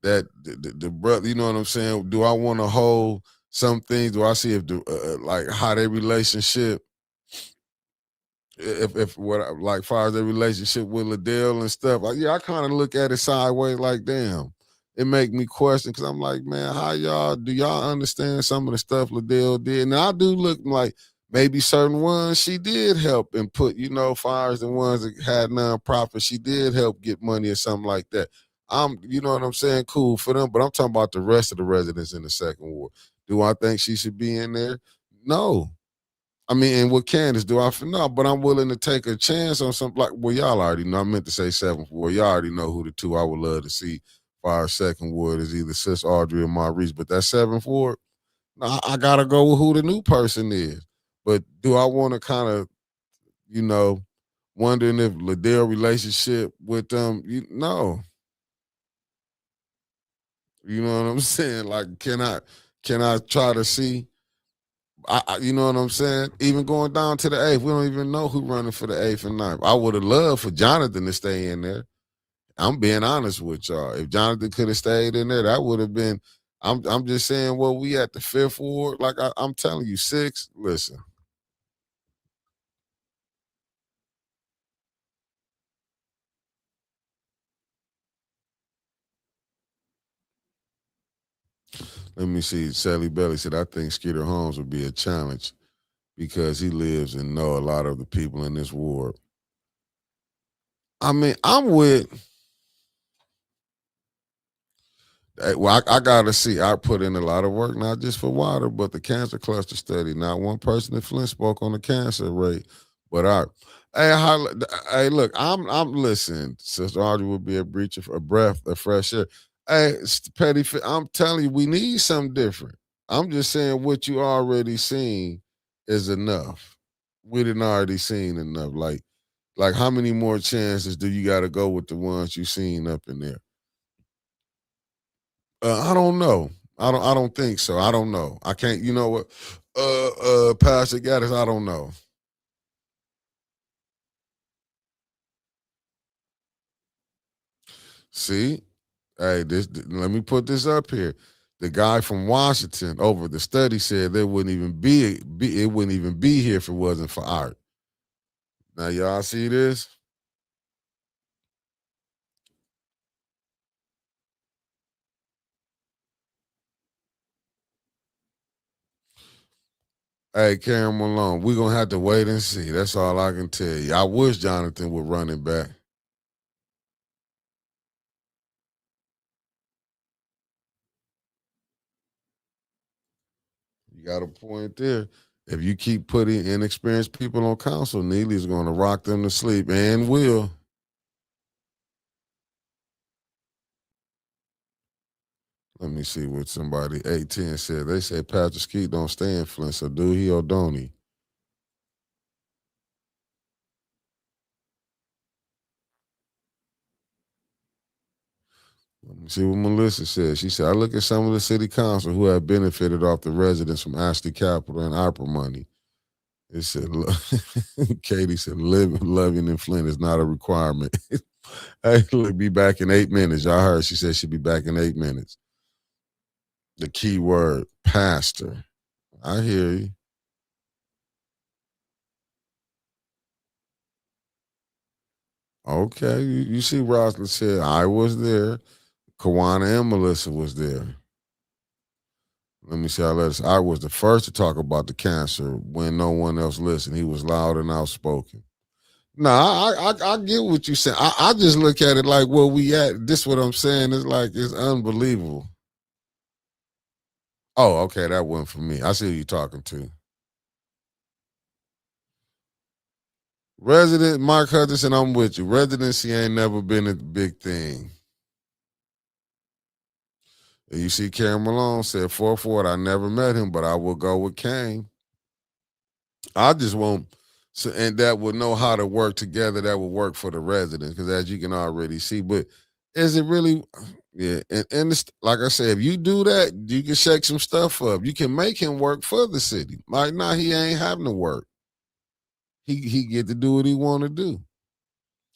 that the brother, you know what I'm saying? Do I want to hold some things? Do I see if like how their relationship, if what like far as their relationship with Liddell and stuff? Like, yeah, I kind of look at it sideways, like damn. It make me question because I'm like, man, how y'all do y'all understand some of the stuff Liddell did? And I do look like maybe certain ones she did help and put, far as the ones that had nonprofits, she did help get money or something like that. You know what I'm saying? Cool for them, but I'm talking about the rest of the residents in the second ward. Do I think she should be in there? No. I mean, and with Candace, do I feel no? But I'm willing to take a chance on something like, well, y'all already know. I meant to say seventh ward. Y'all already know who the two I would love to see for our second ward is either Sis Audrey or Maurice. But that seventh ward, no, I gotta go with who the new person is. But do I want to kind of, you know, wondering if Liddell relationship with them? No. You know what I'm saying? Like, can I try to see? You know what I'm saying? Even going down to the eighth, we don't even know who running for the eighth and ninth. I would have loved for Jonathan to stay in there. I'm being honest with y'all. If Jonathan could have stayed in there, that would have been. I'm just saying, well, we at the fifth ward. Like I'm telling you, six. Listen, let me see. Sally Belly said, I think Skeeter Holmes would be a challenge because he lives and know a lot of the people in this ward. I mean, I'm with. Well, I gotta see. I put in a lot of work, not just for water, but the cancer cluster study. Not one person in Flint spoke on the cancer rate, but hey, look, I'm listening. Sister Audrey would be a breach of a breath of fresh air. Hey, Petty, I'm telling you, we need something different. I'm just saying what you already seen is enough. We didn't already seen enough. Like how many more chances do you got to go with the ones you seen up in there? I don't know. I don't think so. I don't know. I can't. You know what? Pastor Gaddis, I don't know. See, hey, let me put this up here. The guy from Washington over the study said there wouldn't even be it wouldn't even be here if it wasn't for art. Now y'all see this? Hey, Karen Malone, we're gonna have to wait and see. That's all I can tell you. I wish Jonathan would run it back. You got a point there. If you keep putting inexperienced people on council, Neely's going to rock them to sleep and will. Let me see what somebody 810 said. They said Pastor Skeet don't stay in Flint, so do he or don't he? Let me see what Melissa said. She said, I look at some of the city council who have benefited off the residents from Ashley Capital and opera money. It said, Katie said, loving in Flint is not a requirement. Hey, look, be back in 8 minutes. Y'all heard she said she'd be back in 8 minutes. The key word, pastor. I hear you. Okay, you see Rosalind said, I was there. Kawana and Melissa was there. Let me see how let I was the first to talk about the cancer when no one else listened. He was loud and outspoken. No, I get what you saying. I just look at it like where we at. This what I'm saying is like it's unbelievable. Oh, okay, that wasn't for me. I see who you talking to. Resident Mark Hutchinson, I'm with you. Residency ain't never been a big thing. And you see, Karen Malone said 4 I never met him, but I will go with Kane. I just want and that would know how to work together. That would work for the residents because as you can already see, but Is it really? Yeah, and it's, like I said, if you do that, you can shake some stuff up. You can make him work for the city. Like now, he ain't having to work. He get to do what he want to do.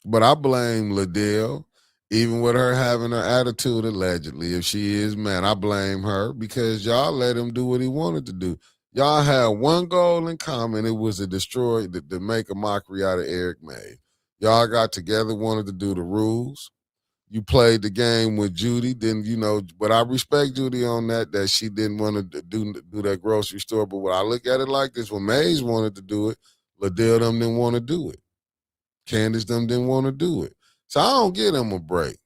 But I blame Liddell, even with her having her attitude allegedly. If she is mad, I blame her because y'all let him do what he wanted to do. Y'all had one goal in common. It was to destroy, to make a mockery out of Eric May. Y'all got together, wanted to do the rules. You played the game with Judy, then but I respect Judy on that she didn't want to do that grocery store. But when I look at it like this, when Mays wanted to do it, Liddell them didn't want to do it. Candace them didn't want to do it. So I don't give them a break.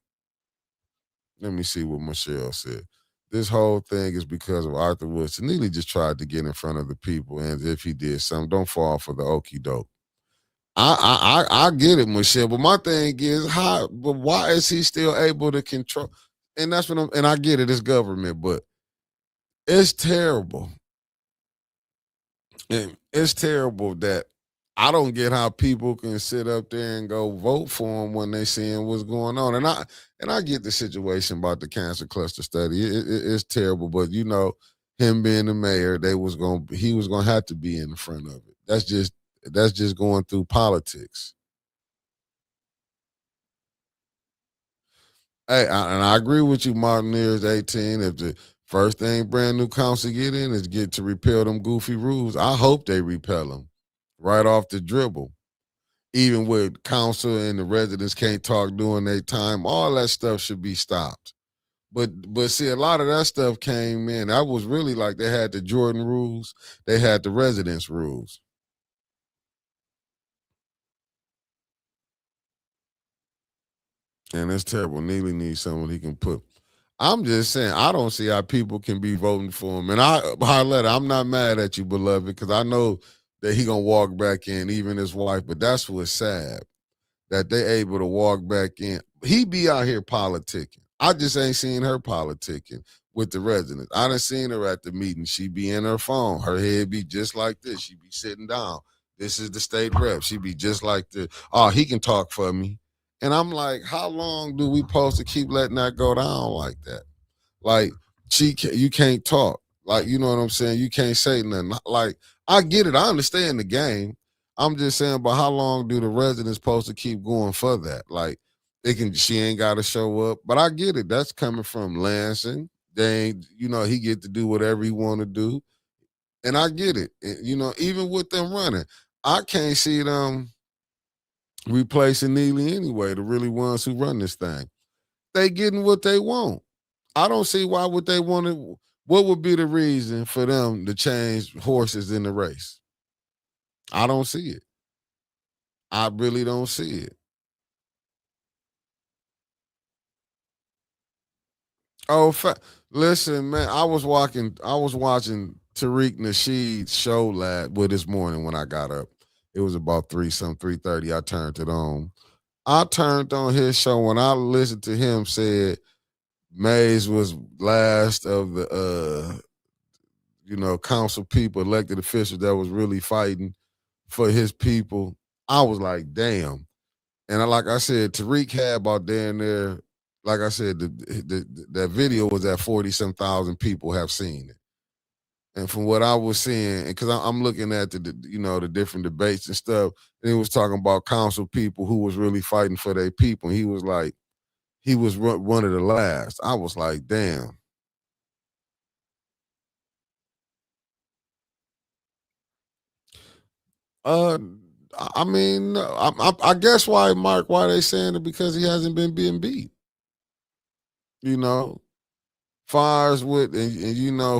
Let me see what Michelle said. This whole thing is because of Arthur Woodson. Neely just tried to get in front of the people, and if he did something, don't fall for the okie doke. I get it, Michelle, but my thing is but why is he still able to control? And that's what and I get it, it's government, but it's terrible. And it's terrible that I don't get how people can sit up there and go vote for him when they seeing what's going on. And I get the situation about the cancer cluster study. It's terrible, but him being the mayor, he was gonna have to be in the front of it. That's just going through politics. Hey, and I agree with you, Martin. There's 18. If the first thing brand new council get in is get to repeal them goofy rules, I hope they repeal them right off the dribble. Even with council and the residents can't talk during their time, all that stuff should be stopped. But see, a lot of that stuff came in. That was really like they had the Jordan rules, they had the residence rules. And it's terrible. Neely needs someone he can put. I'm just saying, I don't see how people can be voting for him. And I'm not mad at you, beloved, because I know that he gonna walk back in, even his wife. But that's what's sad, that they able to walk back in. He be out here politicking. I just ain't seen her politicking with the residents. I done seen her at the meeting. She be in her phone. Her head be just like this. She be sitting down. This is the state rep. She be just like this. Oh, he can talk for me. And I'm like, how long do we supposed to keep letting that go down like that? Like, you can't talk. Like, you know what I'm saying? You can't say nothing. Like, I get it. I understand the game. I'm just saying, but how long do the residents supposed to keep going for that? Like, she ain't got to show up. But I get it. That's coming from Lansing. They ain't, he get to do whatever he want to do. And I get it. Even with them running, I can't see them replacing Neely anyway, the really ones who run this thing. They getting what they want. I don't see why would they want to. What would be the reason for them to change horses in the race? I don't see it. I really don't see it. Oh, listen, man. I was watching Tariq Nasheed's show with this morning when I got up. It was about 3:30. I turned it on. I turned on his show when I listened to him said Mays was last of the council people, elected officials that was really fighting for his people. I was like, damn. And like I said, Tariq had about there and there. Like I said, that video was at 40-some thousand people have seen it. And from what I was seeing, because I'm looking at the different debates and stuff, and he was talking about council people who was really fighting for their people. And he was like, he was one of the last. I was like, damn. I mean, I guess why they saying it, because he hasn't been being beat. Fires with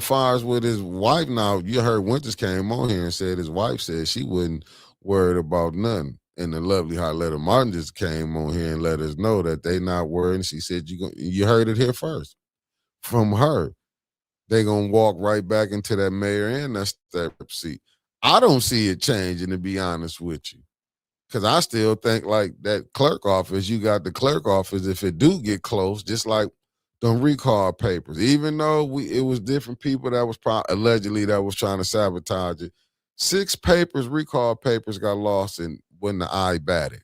Fires with his wife. Now you heard Winters came on here and said his wife said she wasn't worried about nothing. And the lovely Harletta Martin just came on here and let us know that they not worried. And she said you heard it here first from her. They gonna walk right back into that mayor and that seat. I don't see it changing, to be honest with you. Because I still think like that clerk office, you got the clerk office, if it do get close, just like them recall papers, even though it was different people that was allegedly that was trying to sabotage it. 6 recall papers got lost when the eye batted.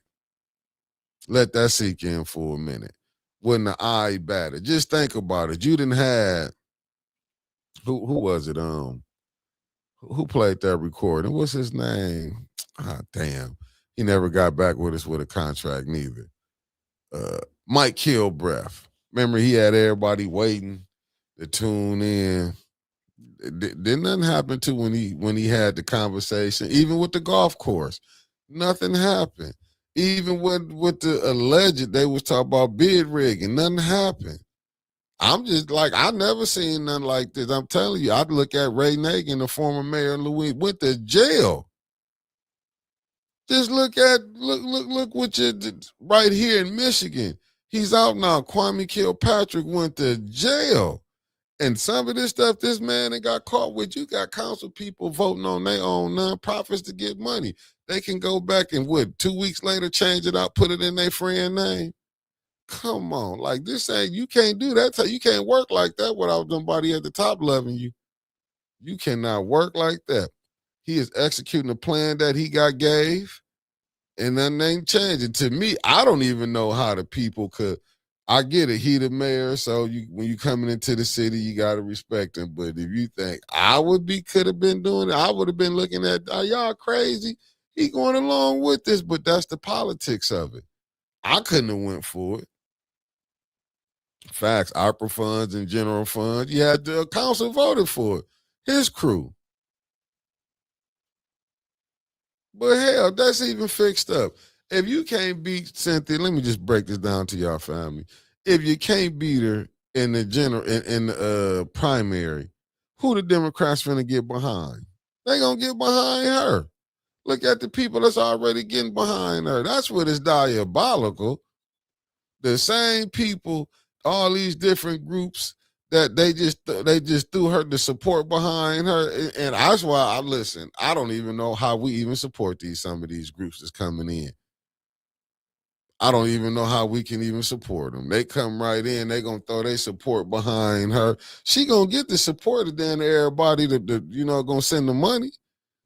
Let that sink in for a minute. when the eye batted. Just think about it. You didn't have who was it? Who played that recording? What's his name? Ah, damn. He never got back with us with a contract neither. Mike Kilbreath. Remember, he had everybody waiting to tune in. Didn't nothing happen to when he had the conversation, even with the golf course. Nothing happened. Even with the alleged, they was talking about bid rigging. Nothing happened. I'm just like, I never seen nothing like this. I'm telling you, I'd look at Ray Nagin, the former mayor of Louis, went to jail. Just look what you did right here in Michigan. He's out now. Kwame Kilpatrick went to jail. And some of this stuff this man ain't got caught with, you got council people voting on their own nonprofits to get money. They can go back and 2 weeks later change it out, put it in their friend name. Come on, like this ain't, you can't do that. You can't work like that without somebody at the top loving you. You cannot work like that. He is executing a plan that he got gave, and nothing ain't changing. To me, I don't even know how the people could. I get it. He the mayor, so when you coming into the city, you got to respect him. But if you think I could have been doing it, I would have been looking at, are y'all crazy? He going along with this, but that's the politics of it. I couldn't have went for it. Facts, opera funds and general funds. You had the council voted for it. His crew. But hell, that's even fixed up. If you can't beat Cynthia, let me just break this down to y'all family. If you can't beat her in the in the primary, who the Democrats finna get behind? They gonna get behind her. Look at the people that's already getting behind her. That's what is diabolical. The same people, all these different groups that they just threw her the support behind her, and that's why I listen. I don't even know how we even support some of these groups that's coming in. I don't even know how we can even support them. They come right in, they gonna throw their support behind her. She gonna get the support of then everybody that gonna send the money.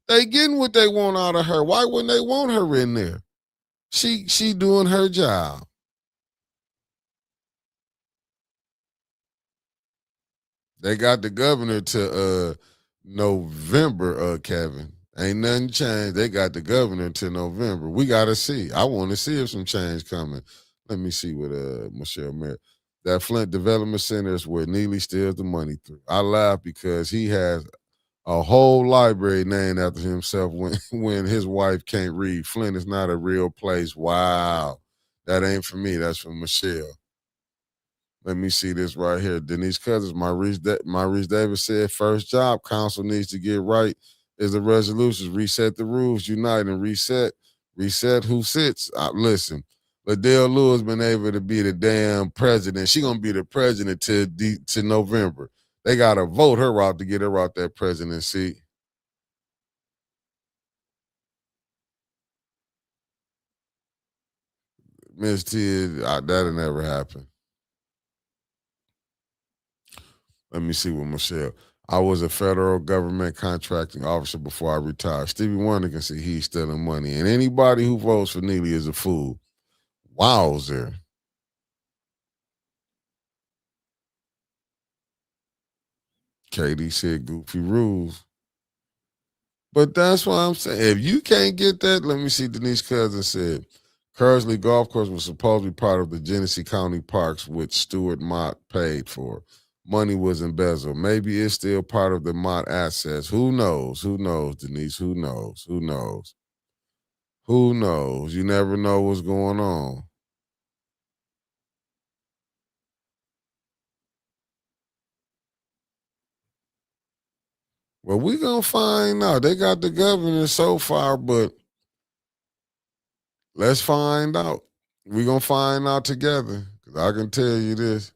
They getting what they want out of her. Why wouldn't they want her in there? She doing her job. They got the governor to November, Kevin. Ain't nothing changed. They got the governor to November. We got to see. I want to see if some change coming. Let me see what Michelle Mayer. That Flint Development Center is where Neely steals the money through. I laugh because he has a whole library named after himself when his wife can't read. Flint is not a real place. Wow. That ain't for me. That's for Michelle. Let me see this right here. Denise Cousins, Maurice Davis said, first job council needs to get right is the resolutions. Reset the rules, unite and reset. Reset who sits. Listen, Liddell Lewis been able to be the damn president. She gonna be the president to November. They gotta vote her out to get her out that presidency. Miss T, that'll never happen. Let me see what Michelle. I was a federal government contracting officer before I retired. Stevie Wonder can see he's stealing money. And anybody who votes for Neely is a fool. Wowzer. Katie said goofy rules. But that's what I'm saying. If you can't get that, let me see. Denise Cousins said, Kersley Golf Course was supposed to be part of the Genesee County Parks, which Stuart Mott paid for. Money was embezzled. Maybe it's still part of the Mott assets. Who knows? Who knows, Denise? Who knows? Who knows? Who knows? You never know what's going on. Well, we're going to find out. They got the governor so far, but let's find out. We're going to find out together. Because I can tell you this.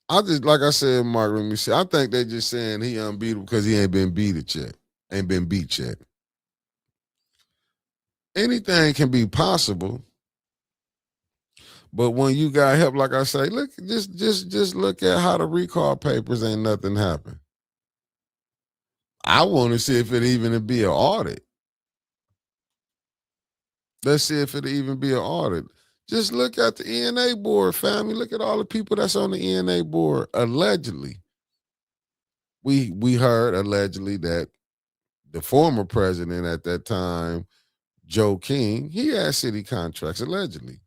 Like I said, Mark, let me see. I think they just saying he unbeatable because he ain't been beat yet. Ain't been beat yet. Anything can be possible. But when you got help, like I say, look, just look at how the recall papers ain't nothing happen. I want to see if it even be an audit. Let's see if it even be an audit. Just look at the ENA board, family. Look at all the people that's on the ENA board. Allegedly, we heard allegedly that the former president at that time, Joe King, he had city contracts allegedly.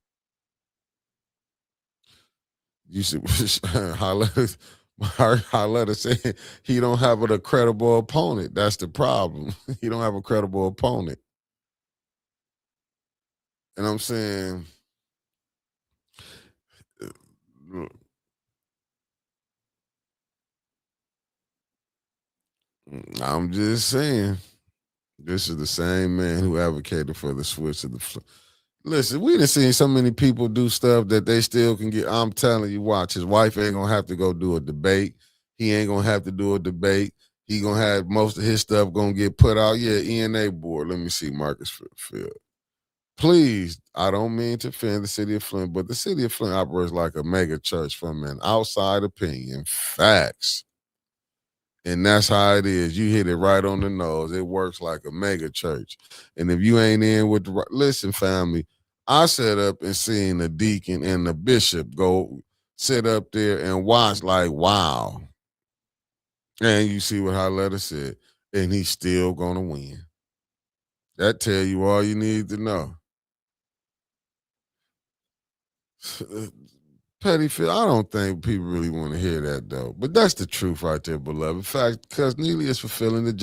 You should Holletta said he don't have a credible opponent. That's the problem. He don't have a credible opponent. And I'm saying, I'm just saying, this is the same man who advocated for the switch of the. Listen, we done seen so many people do stuff that they still can get. I'm telling you, watch. His wife ain't gonna have to go do a debate. He ain't gonna have to do a debate. He gonna have most of his stuff gonna get put out. Yeah, ENA board. Let me see Marcus Field. Please, I don't mean to offend the city of Flint, but the city of Flint operates like a mega church from an outside opinion. Facts. And that's how it is. You hit it right on the nose. It works like a mega church. And if you ain't in with the listen, family, I sat up and seen the deacon and the bishop go sit up there and watch like, wow. And you see what Holletta said. And he's still gonna win. That tell you all you need to know. Petty Phil, I don't think people really want to hear that though. But that's the truth right there, beloved. In fact, because Neely is fulfilling the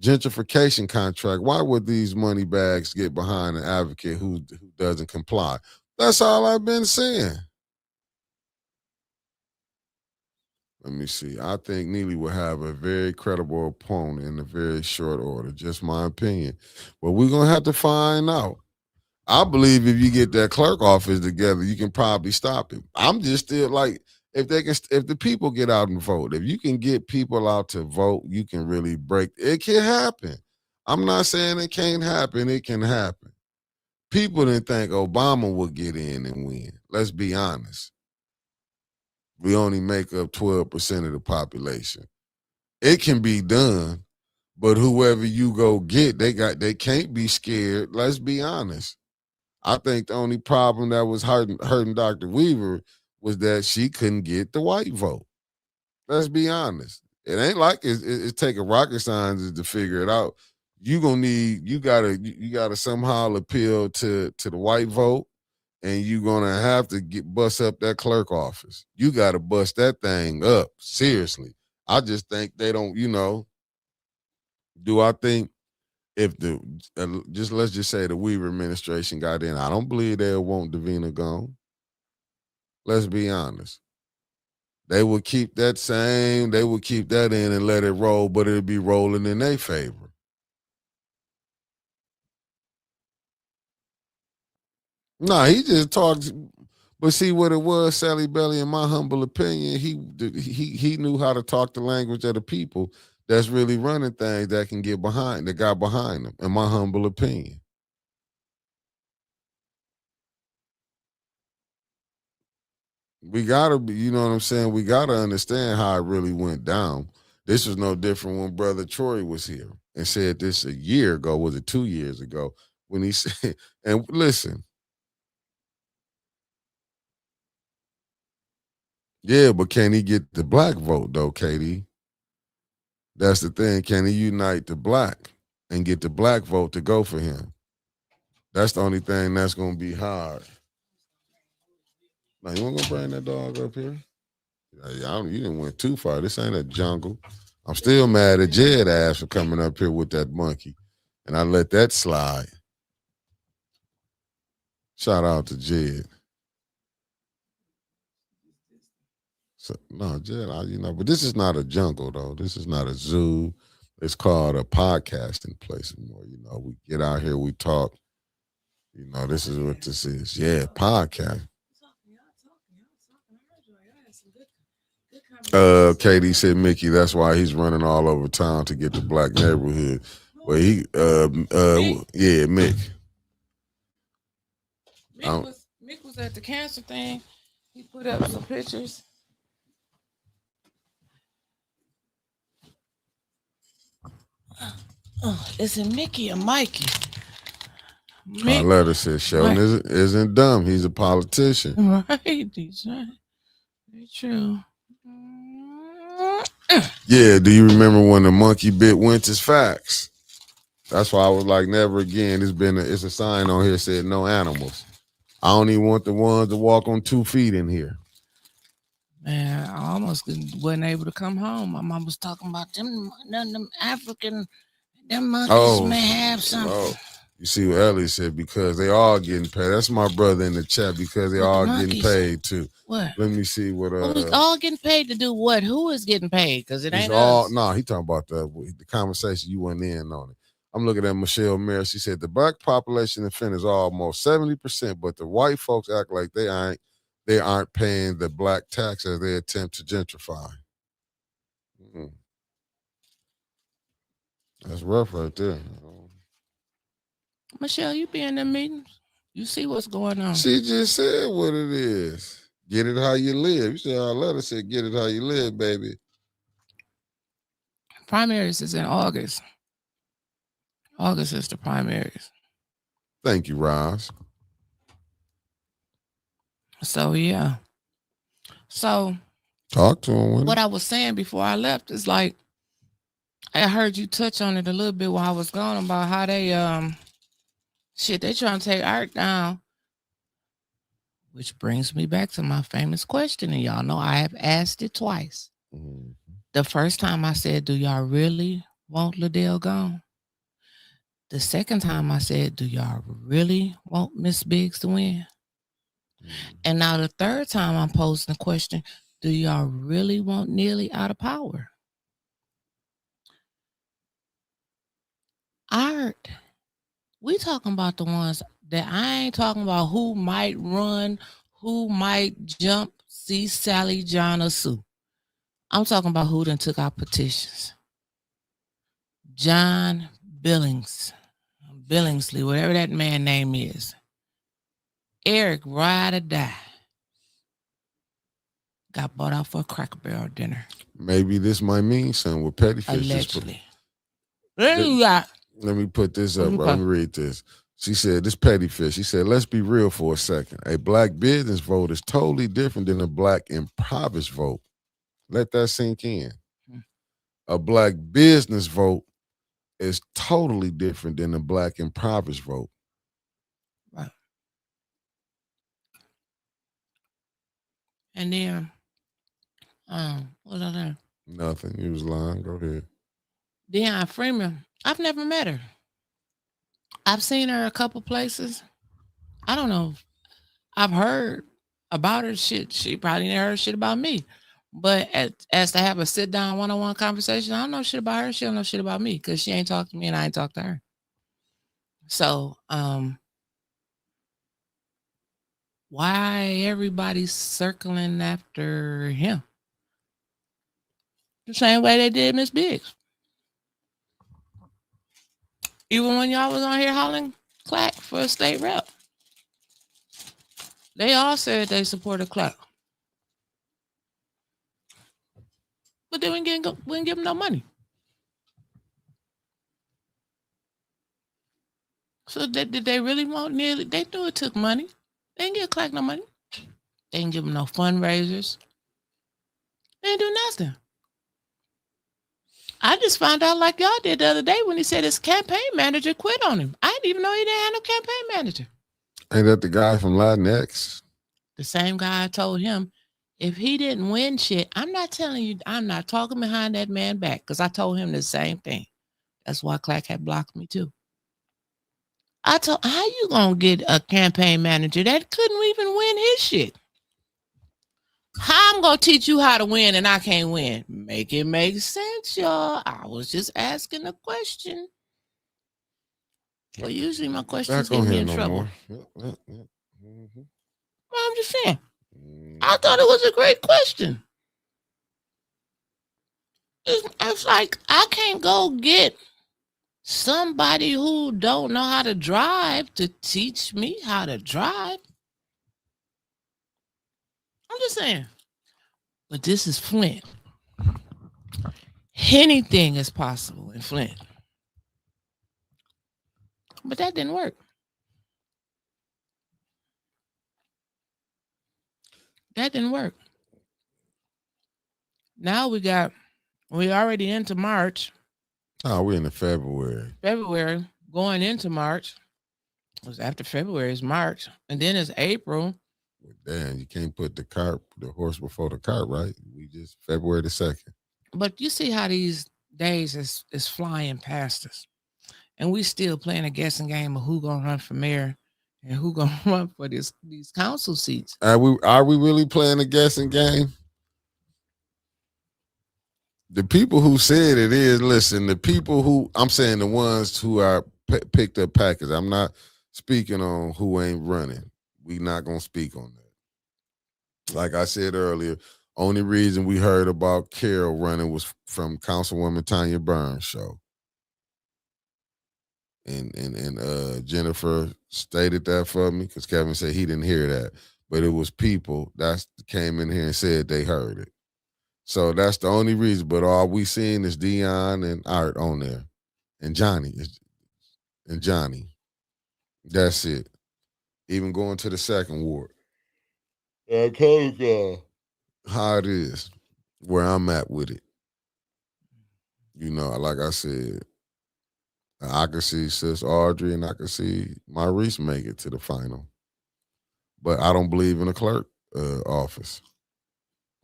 gentrification contract. Why would these money bags get behind an advocate who doesn't comply? That's all I've been saying. Let me see. I think Neely will have a very credible opponent in a very short order. Just my opinion. But we're going to have to find out. I believe if you get that clerk office together, you can probably stop him. I'm just still like, if the people get out and vote, if you can get people out to vote, you can really break. It can happen. I'm not saying it can't happen. It can happen. People didn't think Obama would get in and win. Let's be honest. We only make up 12% of the population. It can be done, but whoever you go get, they can't be scared. Let's be honest. I think the only problem that was hurting Dr. Weaver was that she couldn't get the white vote. Let's be honest. It ain't like it's taking rocket science to figure it out. You gotta somehow appeal to the white vote, and you're gonna have to bust up that clerk office. You gotta bust that thing up. Seriously. I just think they don't, do I think if let's just say the Weaver administration got in, I don't believe they'll want Davina gone. Let's be honest. They would keep that in and let it roll, but it'll be rolling in their favor. Nah, he just talked, but see what it was, Sally Belly, in my humble opinion, he knew how to talk the language of the people that's really running things that got behind them, in my humble opinion. We gotta be, you know what I'm saying? We gotta understand how it really went down. This was no different when Brother Troy was here and said this a year ago, was it 2 years ago, when he said, and listen. Yeah, but can he get the black vote though, Katie? That's the thing. Can he unite the black and get the black vote to go for him? That's the only thing that's going to be hard. Now, you want to bring that dog up here? You didn't went too far. This ain't a jungle. I'm still mad at Jed ass for coming up here with that monkey. And I let that slide. Shout out to Jed. So, no, Jed, but this is not a jungle, though. This is not a zoo. It's called a podcasting place anymore. We get out here, we talk. This is what this is. Yeah, podcast. Katie said Mickey, that's why he's running all over town to get the black neighborhood. Well, yeah, Mick. Mick was at the cancer thing. He put up some pictures. Is it Mickey or Mikey? Carletta said Sheldon isn't dumb. He's a politician. Right. He's right. Very true. Yeah, do you remember when the monkey bit Winter's facts? That's why I was like, never again. It's a sign on here said no animals. I don't even want the ones to walk on 2 feet in here. Man, I almost wasn't able to come home. My mom was talking about them African, them monkeys may have something. Oh. You see what Ellie said, because they all getting paid. That's my brother in the chat, because they all getting paid too. What? Let me see what Who's all getting paid to do what? Who is getting paid? Because it ain't all us. no, he talking about the conversation you went in on it. I'm looking at Michelle Mayer. She said the black population in Finland is almost 70%, but the white folks act like they aren't paying the black tax as they attempt to gentrify. That's rough right there. Michelle, you be in them meetings. You see what's going on. She just said what it is. Get it how you live. You see how Letter said, get it how you live, baby. Primaries is in August. August is the primaries. Thank you, Roz. So, yeah. So, talk to him. What I was saying before I left is like, I heard you touch on it a little bit while I was gone about how they, they trying to take art down. Which brings me back to my famous question. And y'all know I have asked it twice. Mm-hmm. The first time I said, do y'all really want Liddell gone? The second time I said, do y'all really want Miss Biggs to win? Mm-hmm. And now the third time I'm posing the question, do y'all really want Neely out of power? Art, we talking about the ones that I ain't talking about who might run, who might jump, see Sally, John, or Sue. I'm talking about who done took out petitions. John Billingsley, whatever that man name is. Eric, ride or die. Got bought out for a Cracker Barrel dinner. Maybe this might mean something with Petty Fish. Allegedly. Let me put this up, bro. Let me read this. She said, this Petty Fish. She said, let's be real for a second. A black business vote is totally different than a black impoverished vote. Let that sink in. A black business vote is totally different than a black impoverished vote. Right. And then, what was I there? Nothing. You was lying. Go ahead. Deion Freeman. I've never met her. I've seen her a couple places. I don't know. I've heard about her shit. She probably never heard shit about me. But as to have a sit down one-on-one conversation, I don't know shit about her. She don't know shit about me because she ain't talked to me and I ain't talked to her. So why everybody's circling after him? The same way they did Miss Biggs. Even when y'all was on here hollering Clack for a state rep, they all said they supported Clack. But they wouldn't give them no money. So did they really want Neely? They knew it took money. They didn't give Clack no money. They didn't give them no fundraisers. They didn't do nothing. I just found out like y'all did the other day when he said his campaign manager quit on him. I didn't even know he didn't have no campaign manager. Ain't that the guy from Latinx? The same guy I told him, if he didn't win shit, I'm not telling you, I'm not talking behind that man back because I told him the same thing. That's why Clack had blocked me too. I told, how you gonna get a campaign manager that couldn't even win his shit? How I'm gonna teach you how to win and I can't win? Make it make sense, y'all. I was just asking a question. Well, usually my questions get me in trouble. Well, I'm just saying. I thought it was a great question. It's like I can't go get somebody who don't know how to drive to teach me how to drive. I'm just saying. But this is Flint. Anything is possible in Flint. But that didn't work. That didn't work. Now we already into March, Oh, we're in the February. February, going into March. It was after February is March, and then it's April. Damn, you can't put the horse before the cart, right? We just February the 2nd. But you see how these days is flying past us, and we still playing a guessing game of who gonna run for mayor and who gonna run for these council seats. Are we really playing a guessing game? The people who said it is, listen, the people who, I'm saying the ones who are picked up package. I'm not speaking on who ain't running. We not going to speak on that. Like I said earlier, only reason we heard about Carol running was from Councilwoman Tanya Burns' show. And Jennifer stated that for me because Kevin said he didn't hear that. But it was people that came in here and said they heard it. So that's the only reason. But all we seen is Dion and Art on there, and Johnny. That's it. Even going to the second ward. I told y'all how it is, where I'm at with it. You know, like I said, I can see Sis Audrey and I can see Maurice make it to the final. But I don't believe in a clerk office.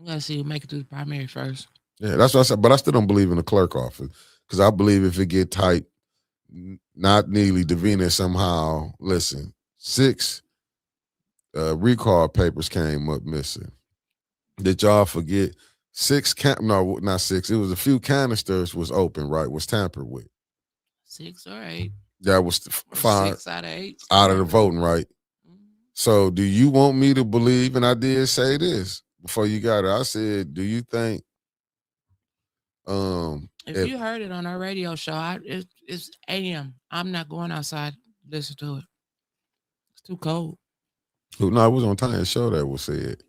I'm gonna see you make it to the primary first. Yeah, that's what I said. But I still don't believe in the clerk office because I believe if it get tight, not Neely Davina somehow. Listen, 6 recall papers came up missing. Did y'all forget 6? No, not 6. It was a few canisters was open. Right, was tampered with. 6 or 8. That was 5 6 out of 8 out of the voting. Right. Mm-hmm. So, do you want me to believe? And I did say this before you got it. I said, do you think if you heard it on our radio show, it's AM. I'm not going outside to listen to it. It's too cold. No, it was on Tanya's show that was said.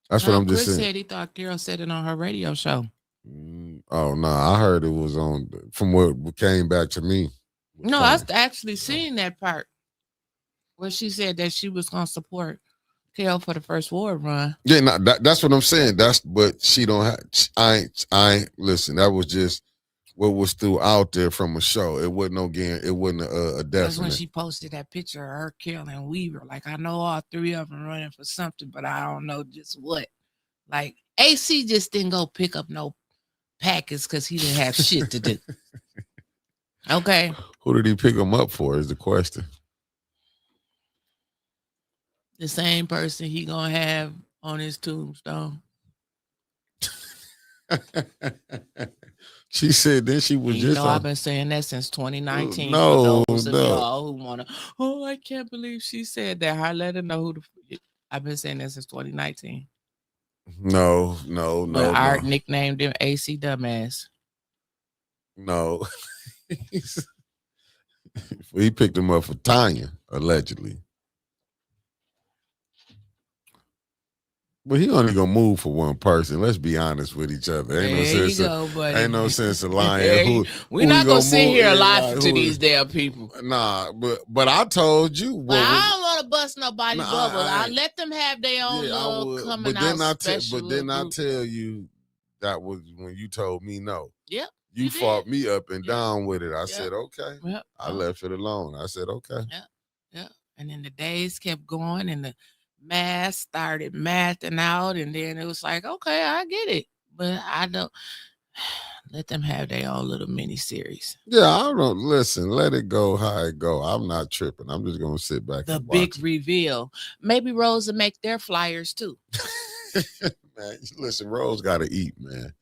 That's what I'm just saying. Chris said he thought Carol said it on her radio show. Oh no, I heard it was on from what came back to me. No, I actually seen that part where she said that she was going to support Carol for the first ward run. Yeah, no, that's what I'm saying. But she don't have. I ain't listen. That was just what was threw out there from a show. It wasn't no guarantee. It wasn't a definite. That's when she posted that picture of her, Carol, and Weaver. Like, I know all 3 of them running for something, but I don't know just what. Like, AC just didn't go pick up no packets because he didn't have shit to do. Okay. Who did he pick them up for is the question. The same person he gonna have on his tombstone. She said then she was just. I've been saying that since 2019. No, those of y'all who wanna. Oh, I can't believe she said that. I let her know who the. I've been saying that since 2019. No. But Art nicknamed him AC Dumbass. No. He picked him up for Tanya, allegedly. But he only gonna move for one person. Let's be honest with each other. Ain't no sense of lying. We're not gonna sit here and lie to these damn people. Nah, but I told you. I don't want to bust nobody's bubble. I let them have their own little coming out special. But then I tell you that was when you told me no. Yep. You fought me up and down with it. I said okay. Yep. I left it alone. I said okay. Yeah. And then the days kept going, and the math started mathing out, and then it was like, okay, I get it, but I don't let them have their own little mini series. Yeah, I don't listen. Let it go how it go. I'm not tripping. I'm just gonna sit back. The big reveal. Maybe Rose will make their flyers too. Man, listen, Rose got to eat, man.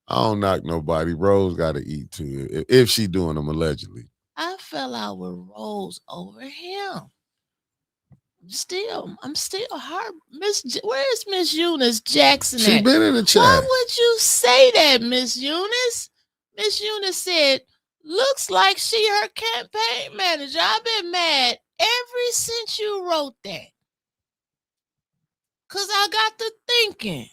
I don't knock nobody. Rose got to eat too. If she doing them allegedly. I fell out with Rose over him. I'm still hard. Where's Miss Eunice Jackson at? She been in the chat. Why would you say that, Miss Eunice? Miss Eunice said, looks like she her campaign manager. I've been mad ever since you wrote that. Cause I got to thinking.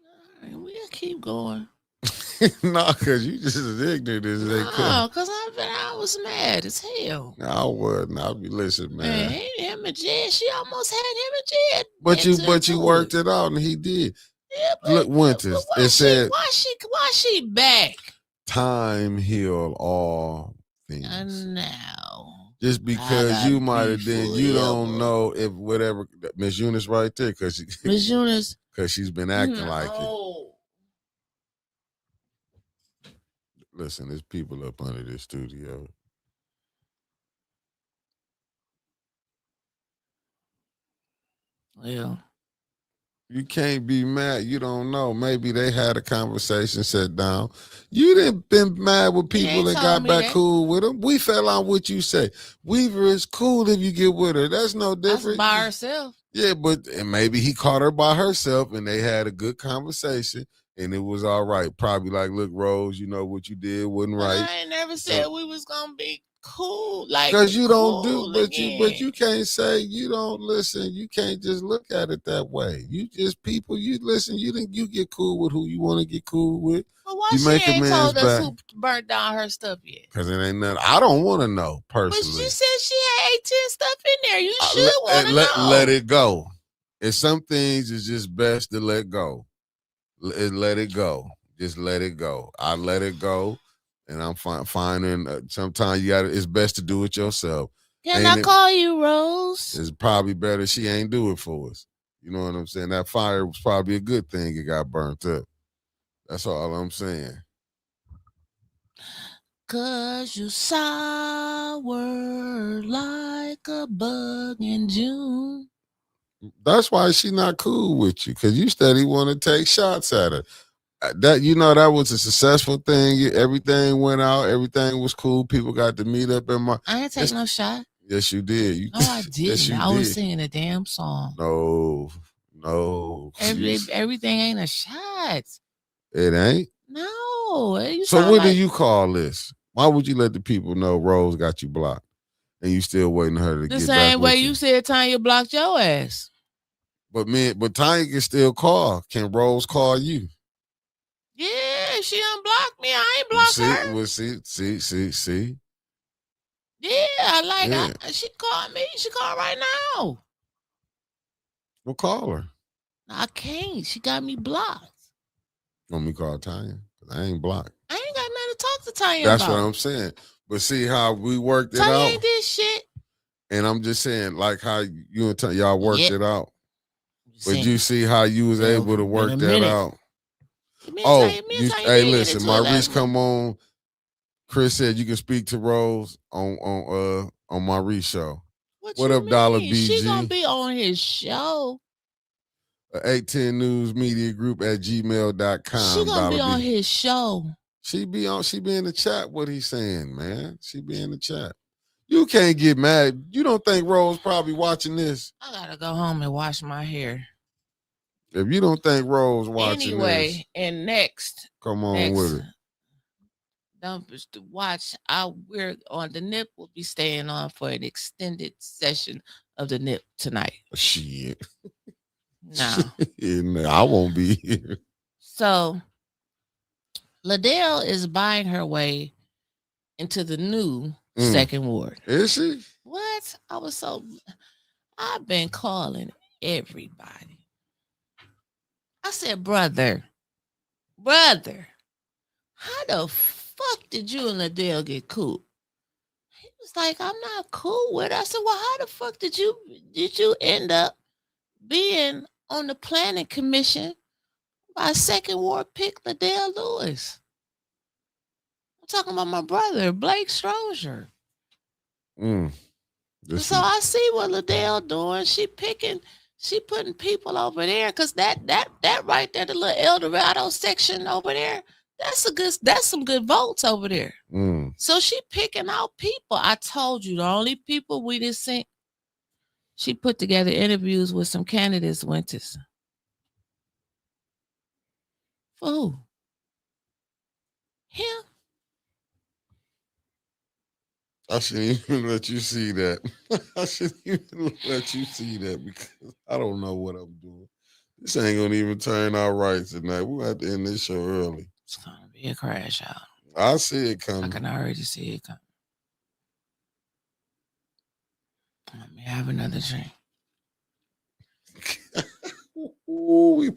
All right, we'll keep going. No, because you just as ignorant as they could. No, because I was mad as hell. No, I wasn't. I'll be listening, man. Man, him and Jed, she almost had him and Jed. But you worked it out, and he did. Yeah, Look, Winters. It said, why she back? time heal all things. Now. Just because you might have been, you don't know if whatever. Miss Eunice right there, because Miss Eunice, because she's been acting like it. Listen, there's people up under this studio. Well, you can't be mad. You don't know. Maybe they had a conversation, sat down. You didn't been mad with people and got back cool with them. We fell out what you say. Weaver is cool if you get with her. That's no different. By herself. Yeah, but and maybe he caught her by herself and they had a good conversation and it was all right. Probably like, look, Rose, you know what you did wasn't right. I ain't never said we was gonna be cool, like because you don't cool do, but you can't say you don't listen. You can't just look at it that way. You just people. You listen. You get cool with who you want to get cool with. Well, why you she make ain't told us back. who burnt down her stuff yet? Because it ain't nothing. I don't want to know personally. But you said she had 18 stuff in there. You should want to know. Let it go. And some things is just best to let go. Let it go. Just let it go. I let it go. And I'm finding sometimes it's best to do it yourself. Can I call you Rose? It's probably better she ain't do it for us. You know what I'm saying? That fire was probably a good thing. It got burnt up. That's all I'm saying. 'Cause you sour like a bug in June. That's why she not cool with you. Because you steady want to take shots at her. That that was a successful thing. Everything went out. Everything was cool. People got to meet up in my. I ain't take no shot. Yes, you did. I didn't. Yes, I was singing a damn song. No. Everything ain't a shot. It ain't. No. So what do you call this? Why would you let the people know Rose got you blocked, and you still waiting her to get back? The same way you said Tanya blocked your ass. But Tanya can still call. Can Rose call you? Yeah, she unblocked me. I ain't blocked her. Well, see. Yeah, she called me. She called right now. Well, call her. I can't. She got me blocked. Want me to call Tanya? I ain't blocked. I ain't got nothing to talk to Tanya about. That's what I'm saying. But see how we worked it out? Tanya ain't did shit. And I'm just saying, like how you and Tanya, y'all worked it out. But you see how you was able to work that out. Hey, listen, Maurice come on. Chris said you can speak to Rose on Maurice show. What up, Dollar BG? She gonna be on his show. 810 News Media Group at gmail.com. She gonna be on his show. She be in the chat. What he's saying, man. She be in the chat. You can't get mad. You don't think Rose probably watching this? I gotta go home and wash my hair. If you don't think Rose watching this, and next, come on with it. Don't watch. We're on the NIP. We'll be staying on for an extended session of the NIP tonight. Shit. No, I won't be here. So, Liddell is buying her way into the new second ward. Is she? What? I've been calling everybody. I said, brother, how the fuck did you and Liddell get cool? He was like, I'm not cool with her. I said, well, how the fuck did you end up being on the planning commission by second ward pick Liddell Lewis? I'm talking about my brother, Blake Strozier. So I see what Liddell doing. She putting people over there, because that right there, the little El Dorado section over there, that's some good votes over there. So she picking out people. I told you the only people we didn't see. She put together interviews with some candidates, Winters. For who? Him. I shouldn't even let you see that. I shouldn't even let you see that because I don't know what I'm doing. This ain't gonna even turn out right tonight. We'll have to end this show early. It's gonna be be a crash out. I see it I coming. can already see it coming. Let me have another drink. Ooh,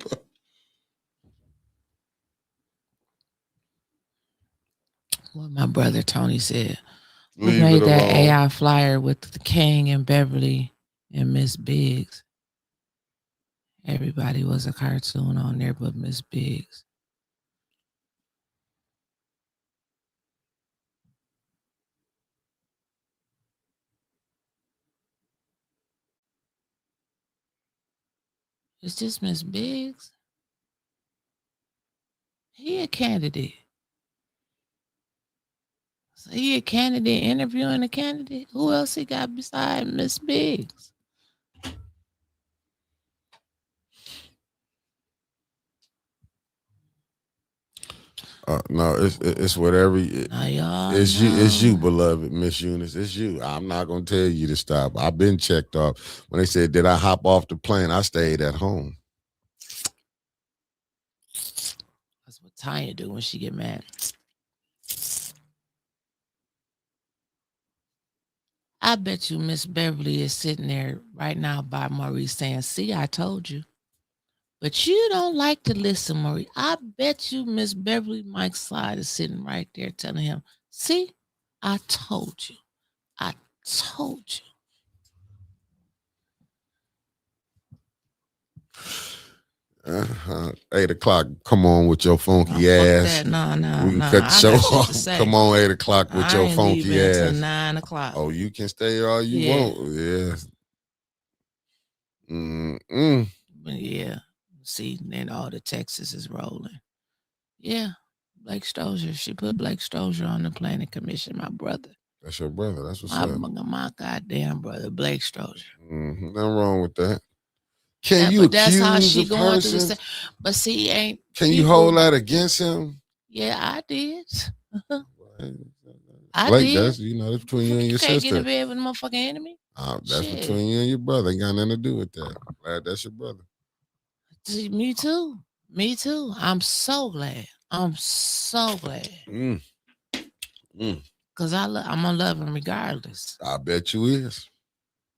What my brother Tony said. Who leave made it that alone. AI flyer with the King and Beverly and Miss Biggs? Everybody was a cartoon on there but Miss Biggs. It's just Miss Biggs. He a candidate. So he a candidate interviewing a candidate. Who else he got beside Miss Biggs? No, it's whatever. It's you, beloved Miss Eunice. It's you. I'm not gonna tell you to stop. I've been checked off. When they said, "Did I hop off the plane?" I stayed at home. That's what Tanya do when she get mad. I bet you Miss Beverly is sitting there right now by Maurice saying, "See, I told you." But you don't like to listen, Maurice. I bet you Miss Beverly Mike Slide is sitting right there telling him, "See, I told you. I told you." 8 o'clock. Come on with your funky ass. No. We can cut the show off. Come on, 8 o'clock with your funky ass. 9 o'clock. Oh, you can stay all you want. Yeah. Yeah. See, then all the Texas is rolling. Yeah. Blake Stozier. She put Blake Stozier on the planning commission, my brother. That's your brother. That's what's up. My goddamn brother, Blake Stozier. Nothing wrong with that. Can you accuse that's how she going person? Through but see, ain't. Can you hold that against him? Yeah, I did. Blake, did. That's between you and your sister. You can't get in bed with a motherfucking enemy. That's between you and your brother. Ain't got nothing to do with that. Glad that's your brother. See, me too. I'm so glad. Because I'm gonna love him regardless. I bet you is.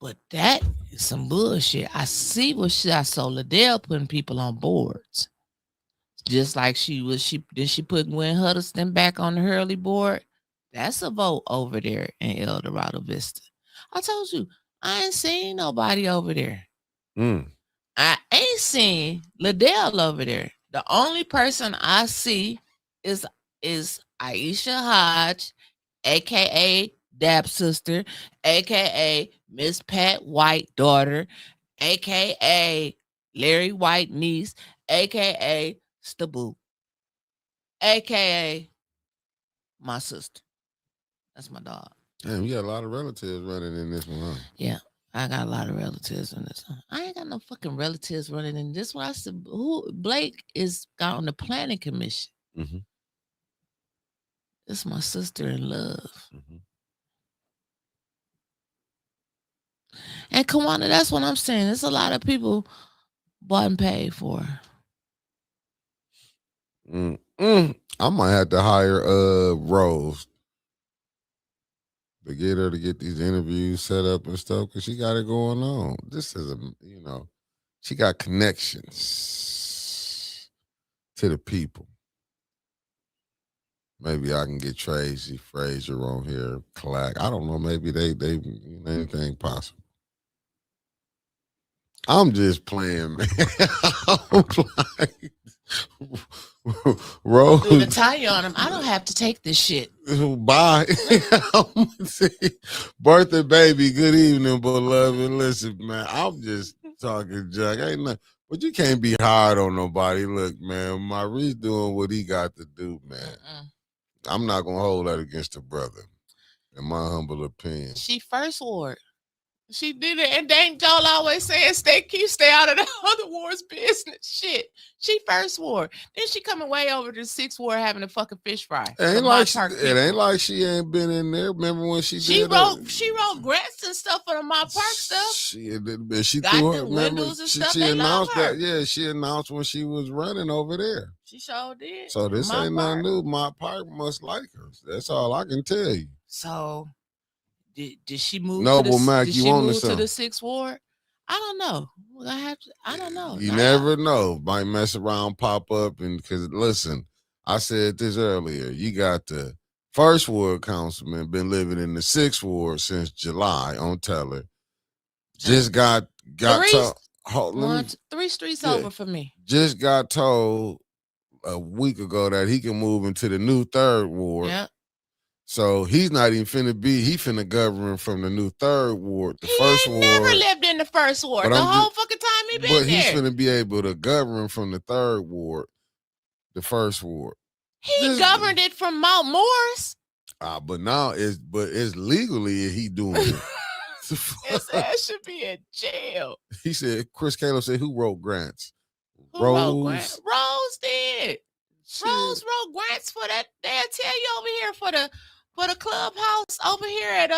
But that is some bullshit. I see what I saw Liddell putting people on boards. Just like she put Gwen Huddleston back on the Hurley board. That's a vote over there in El Dorado Vista. I told you, I ain't seen nobody over there. I ain't seen Liddell over there. The only person I see is Aisha Hodge, aka Dab sister, aka Miss Pat White daughter, aka Larry White niece, aka Staboo, aka my sister. That's my dog. Damn, you got a lot of relatives running in this one, huh? Yeah, I got a lot of relatives in this one. I ain't got no fucking relatives running in this one. I said, Blake is got on the planning commission. Mm-hmm. It's my sister in love. Mm-hmm. And Kawana, that's what I'm saying. There's a lot of people bought and paid for. I might have to hire Rose to get her to get these interviews set up and stuff because she got it going on. This is she got connections to the people. Maybe I can get Tracy Frazier on here, Clack. I don't know. Maybe they anything possible. I'm just playing, man. I'm playing. Rose. Do the tie on him. I don't have to take this shit. Bye. Birthday baby, good evening, beloved. Listen, man, I'm just talking junk. Ain't nothing, but you can't be hard on nobody. Look, man, Maurice doing what he got to do, man. I'm not gonna hold that against the brother, in my humble opinion. She first ward. She did it, and Dane Joel always saying, stay out of the other ward's business. Shit. She first ward. Then she coming way over to 6th ward having a fucking fish fry. It ain't like she ain't been in there. Remember when she wrote grants and stuff for the Mott Park stuff. She got threw her windows and stuff. She announced that. Yeah, she announced when she was running over there. She sure did. So this My ain't part. nothing new. My Park must like her. That's all I can tell you. So did she move Noble to the Mac, did you she on to move to something? the 6th ward? I don't know. I don't know. You Now, never know. Might mess around, pop up, and because listen, I said this earlier. You got the 1st ward councilman been living in the 6th ward since July on Teller. Just got told. Three streets Yeah. over for me. Just got told a week ago that he can move into the new 3rd ward. Yeah. So he's not even finna be. He finna govern from the new 3rd ward. The He 1st ain't ward. never lived in the 1st ward. But The I'm whole fucking time he been But there. he's finna be able to govern from the 3rd ward, the 1st ward. He governed it from Mount Morris. But now it's legally he doing it. His ass should be in jail. He said, Chris Caleb said, who wrote grants? Who wrote grants? Rose did. Shit. Rose wrote grants for that. They'll tell you over here for the clubhouse over here at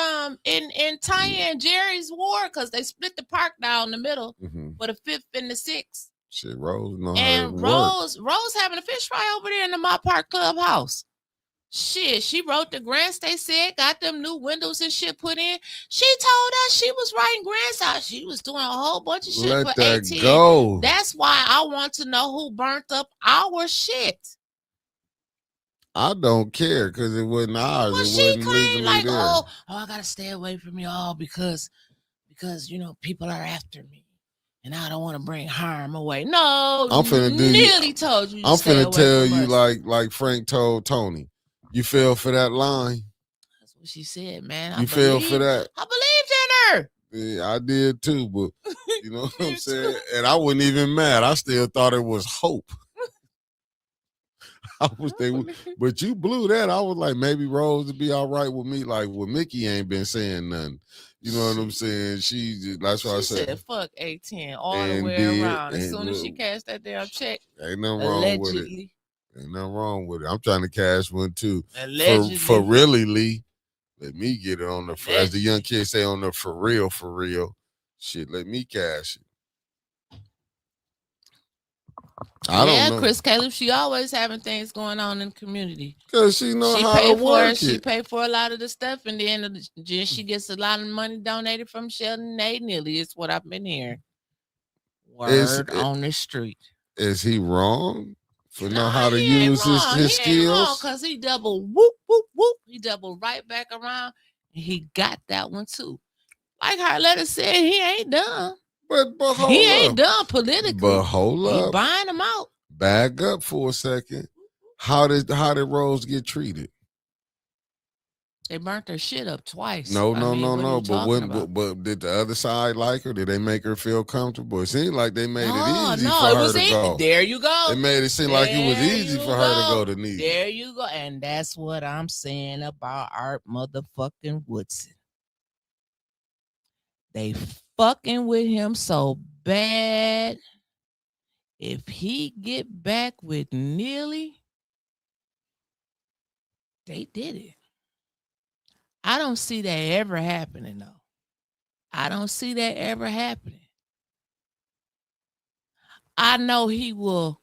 in Tanya and Jerry's ward, because they split the park down the middle for the 5th and the 6th. Shit, Rose know and how to Rose having a fish fry over there in the My Park clubhouse. Shit, she wrote the grants. They said got them new windows and shit put in. She told us she was writing grants out. She was doing a whole bunch of shit Let for that AT. go. That's why I want to know who burnt up our shit. I don't care because it wasn't ours. Well, it she wasn't claimed legally like, there. oh, I gotta stay away from y'all because you know people are after me. And I don't want to bring harm away. No, I'm finna do nearly told you. I'm finna tell you like Frank told Tony. You fell for that line. That's what she said, man. You fell for that. I believed in her. Yeah, I did too, but you know what I'm saying? And I wasn't even mad. I still thought it was hope. I was thinking, but you blew that. I was like, maybe Rose would be all right with me. Like, well, Mickey ain't been saying nothing. You know what I'm saying? That's what I said. Fuck 810 all the way around. As soon as she cashed that damn check, ain't nothing wrong with it. Ain't nothing wrong with it. I'm trying to cash one too. Allegedly. For really, Lee. Let me get it on the, as the young kids say, on the for real. Shit, let me cash it. I don't know. Chris Caleb, she always having things going on in the community. Because she know how to work it. She paid for a lot of the stuff, and then she gets a lot of money donated from Sheldon A. Neely. It's what I've been hearing. Word on the street. Is he wrong for know how to use his skills? Because he double whoop, whoop, whoop. He double right back around, and he got that one too. Like Harletta said, he ain't done. But hold he up. ain't done politically. But hold up. He buying them out. Back up for a second. How did Rose get treated? They burnt her shit up twice. No. But did the other side like her? Did they make her feel comfortable? It seemed like they made it easy for her to go. There you go. It made it seem like it was easy for her to go to Neely. There you go. And that's what I'm saying about Art motherfucking Woodson. They fucking with him so bad. If he get back with Neely, they did it. I don't see that ever happening, though. I don't see that ever happening. I know he will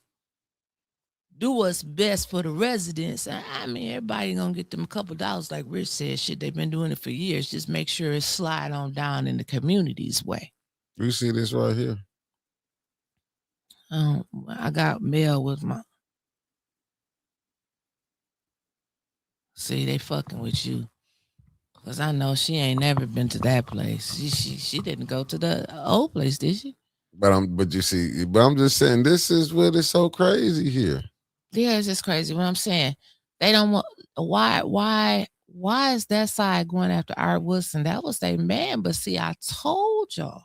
do what's best for the residents. I mean, everybody gonna get them a couple dollars, like Rich said. Shit, they've been doing it for years. Just make sure it slide on down in the community's way. You see this right here? I got mail with my. See, they fucking with you, cause I know she ain't never been to that place. She didn't go to the old place, did she? But I'm just saying, this is what is so crazy here. Yeah, it's just crazy. What I'm saying, they don't want. Why is that side going after Art Woodson? That was their man. But see, I told y'all,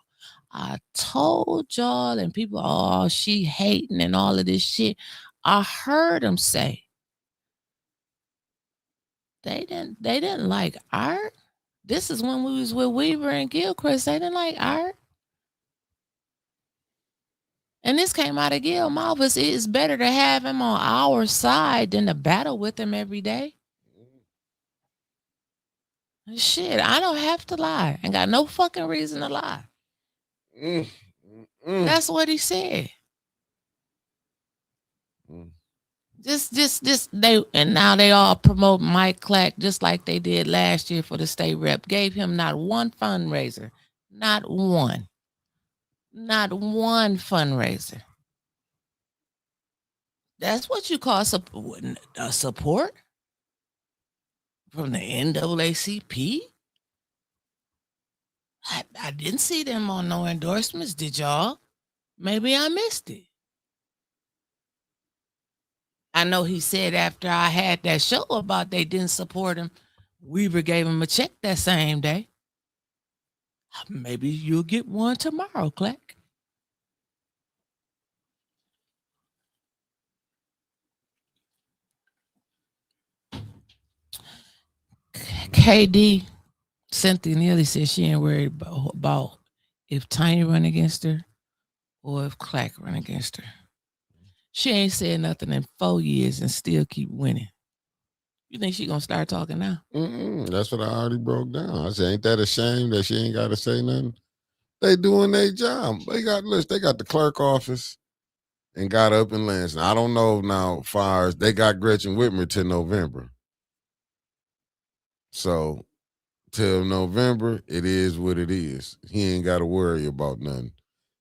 and people, oh, she hating and all of this shit. I heard them say they didn't like Art. This is when we was with Weaver and Gilchrist. They didn't like Art. And this came out of Gil mouth. It's better to have him on our side than to battle with him every day. Shit, I don't have to lie. Ain't got no fucking reason to lie. That's what he said. Just they and now they all promote Mike Clack just like they did last year for the state rep. Gave him not one fundraiser, not one fundraiser. That's what you call support from the NAACP. I didn't see them on no endorsements. Did y'all? Maybe I missed it. I know he said after I had that show about they didn't support him, Weaver gave him a check that same day. Maybe you'll get one tomorrow, Clack. KD, Cynthia Neely said she ain't worried about if Tanya run against her or if Clack run against her. She ain't said nothing in 4 years and still keep winning. You think she gonna start talking now? That's what I already broke down. I said, ain't that a shame that she ain't got to say nothing? They doing their job. They got the clerk office and got up in Lansing. I don't know now, far as they got Gretchen Whitmer till November. So till November, it is what it is. He ain't got to worry about nothing.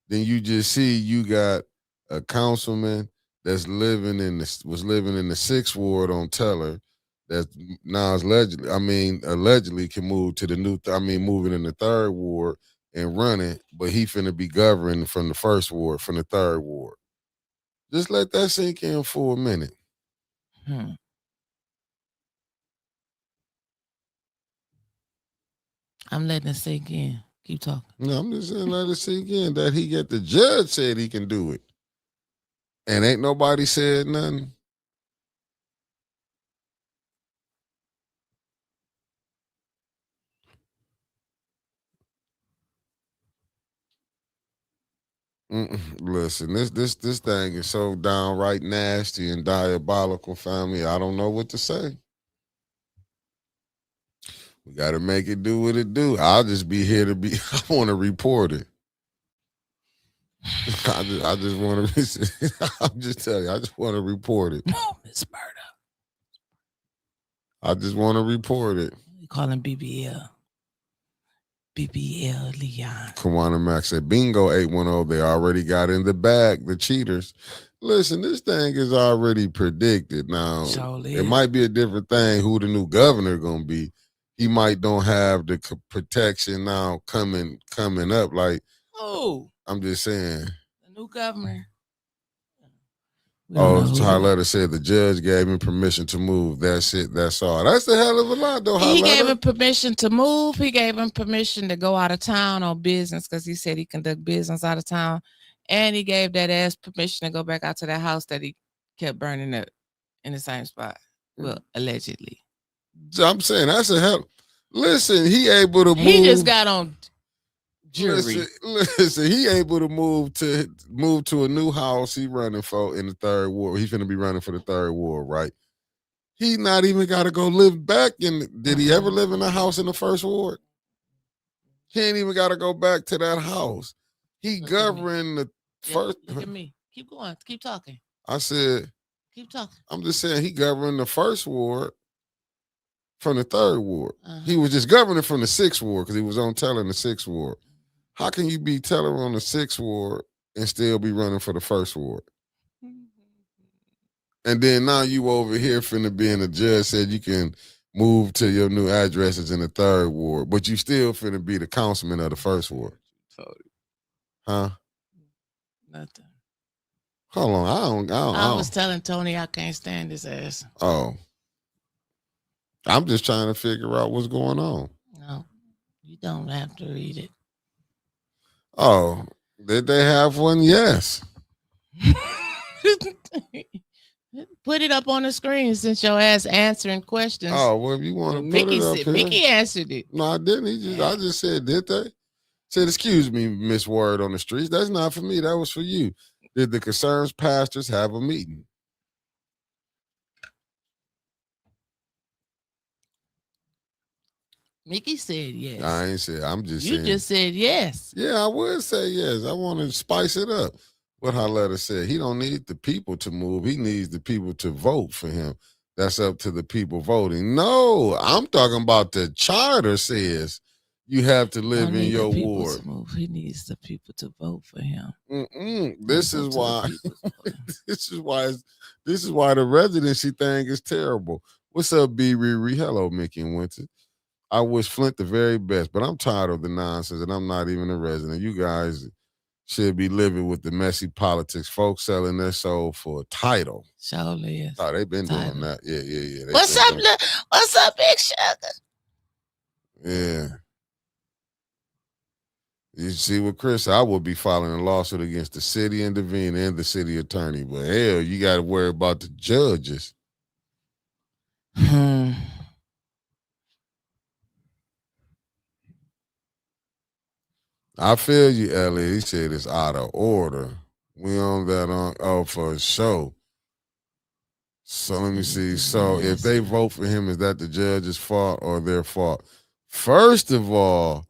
Then you just see you got a councilman that's living in the 6th ward on Teller that now is allegedly can move to the moving in the 3rd ward and running, but he finna be governing from the 1st ward, from the 3rd ward. Just let that sink in for a minute. I'm letting it sink in. Keep talking. No, I'm just saying let it sink in that the judge said he can do it. And ain't nobody said nothing. Listen, this thing is so downright nasty and diabolical, family. I don't know what to say. We got to make it do what it do. I'll just be here to be. I want to report it. I just want to. I'm just telling you. I just want to report it. Oh, Miss Murder. I just want to report it. You call him BBL. BBL Leon. Kawana Max said, bingo, 810. They already got in the bag, the cheaters. Listen, this thing is already predicted. Now, it might be a different thing who the new governor going to be. He might don't have the protection now coming up. Like, I'm just saying. The new governor. Harletta said the judge gave him permission to move. That's it. That's all. That's a hell of a lot, though. He gave him permission to move. He gave him permission to go out of town on business because he said he conduct business out of town. And he gave that ass permission to go back out to that house that he kept burning up in the same spot. Well, allegedly. I'm saying that's a hell. Listen, he able to move. He just got on jury. Listen, he able to move to a new house he running for in the 3rd ward. He's gonna be running for the 3rd ward, right? He not even got to go live back in. Did he ever live in a house in the 1st ward? He ain't even got to go back to that house. He governed the first. Look at me. Keep going. Keep talking. I said. Keep talking. I'm just saying he governed the 1st ward from the 3rd ward. He was just governing from the 6th ward because he was on Teller in the 6th ward. How can you be Teller on the 6th ward and still be running for the 1st ward? And then now you over here finna be in the judge said you can move to your new addresses in the 3rd ward, but you still finna be the councilman of the 1st ward. Huh? Nothing. Hold on. I was telling Tony I can't stand his ass. Oh. I'm just trying to figure out what's going on. No, you don't have to read it. Oh, did they have one? Yes. Put it up on the screen since your ass answering questions. Oh, well, if you want to put it up here. Mickey answered it. No, I didn't. I just said, did they? Said, excuse me, Miss Word on the streets. That's not for me. That was for you. Did the concerned pastors have a meeting? Mickey said yes. I ain't said. I'm just saying. You just said yes. Yeah, I would say yes. I want to spice it up. what Haletta said. He don't need the people to move. He needs the people to vote for him. That's up to the people voting. No, I'm talking about the charter says you have to live in your ward. He needs the people to vote for him. This is why. This is why the residency thing is terrible. What's up, B. Riri? Hello, Mickey and Winter. I wish Flint the very best, but I'm tired of the nonsense, and I'm not even a resident. You guys should be living with the messy politics. Folks selling their soul for a title. Surely is. Oh, they've been doing that. Yeah. What's up, what's up, Big Sugar? Yeah. You see what Chris, I would be filing a lawsuit against the city intervener and the city attorney, but hell, you got to worry about the judges. I feel you, Ellie. He said it's out of order. We on that for a show. So let me see. So if they vote for him, is that the judge's fault or their fault? First of all,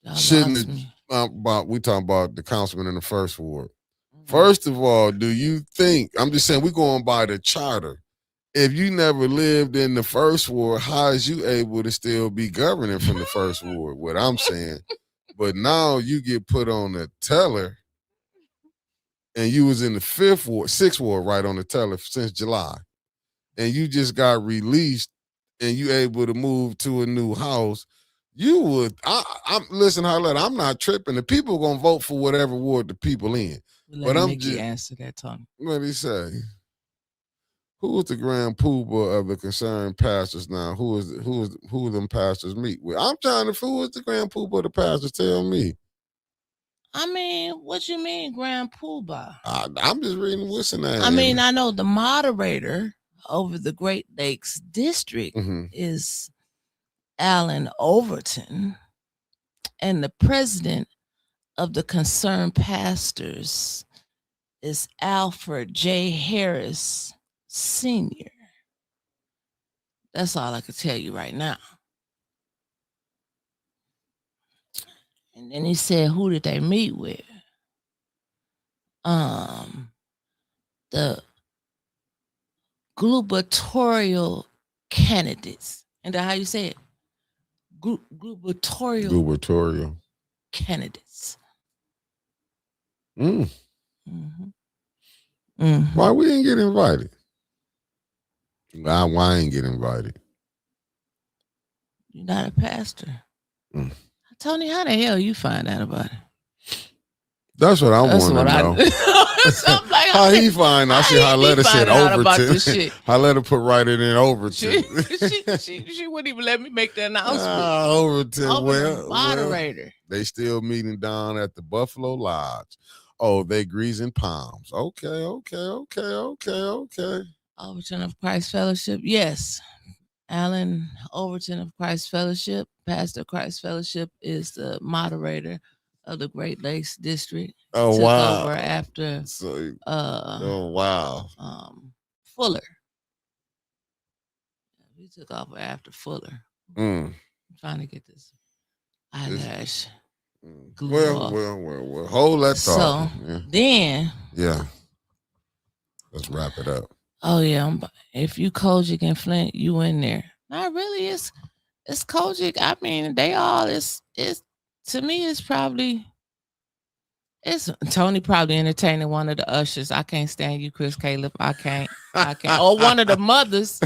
we talking about the councilman in the first ward. First of all, do you think, I'm just saying, we're going by the charter. If you never lived in the first ward, how is you able to still be governing from the first ward? What I'm saying. But now you get put on the teller, and you was in the sixth ward, right on the teller since July, and you just got released, and you able to move to a new house. You would. Listen, Harlette, I'm not tripping. The people gonna vote for whatever ward the people in. But I'm just answer that, Tony. What did he say? Who is the grand poobah of the concerned pastors now? Who them pastors meet with? I'm trying to. Who is the grand poobah of the pastors? Tell me. I mean, what you mean, grand poobah? I'm just reading what's the name. I mean, I know the moderator over the Great Lakes District is Alan Overton, and the president of the concerned pastors is Alfred J. Harris Sr. That's all I can tell you right now. And then he said, who did they meet with? The gubernatorial candidates. And how you say it? Gubernatorial candidates. Why we didn't get invited? Why I ain't get invited? You're not a pastor. Tony, how the hell you find out about it? That's what I want to know. How he find? I see Haletta said Overton. Haletta put right in Overton. She wouldn't even let me make the announcement. Overton, moderator. They still meeting down at the Buffalo Lodge. Oh, they greasing palms. Okay. Overton of Christ Fellowship, yes. Alan Overton of Christ Fellowship, Pastor of Christ Fellowship, is the moderator of the Great Lakes District. Oh, took wow. over after Fuller. He took over after Fuller. I'm trying to get this eyelash. Well, hold that thought. So then, let's wrap it up. Oh yeah, if you Kojic and Flint, you in there. Not really. It's Kojic. I mean, they all is to me. It's Tony probably entertaining one of the ushers. I can't stand you, Chris Caleb. I can't. Or one of the mothers.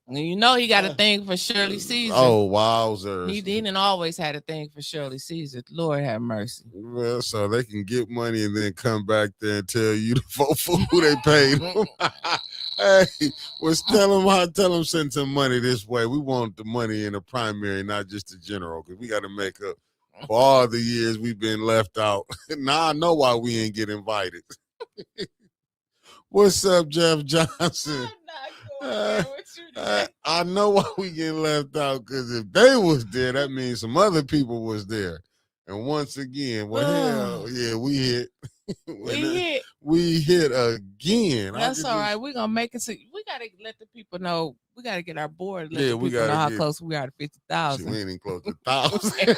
You know he got a thing for Shirley Caesar. Oh, wowzers. He didn't always had a thing for Shirley Caesar. Lord have mercy. Well, so they can get money and then come back there and tell you to vote for who they paid. Hey, tell them send some money this way. We want the money in the primary, not just the general, because we got to make up for all the years we've been left out. Now I know why we ain't get invited. What's up, Jeff Johnson? I know why we get left out, because if they was there, that means some other people was there. And once again, hell, we hit. We hit again. That's all right. We're gonna make it. So we gotta let the people know. We gotta get our board. Let Yeah, the we people know gotta how get- close we are to We 50,000. ain't even close to 1,000.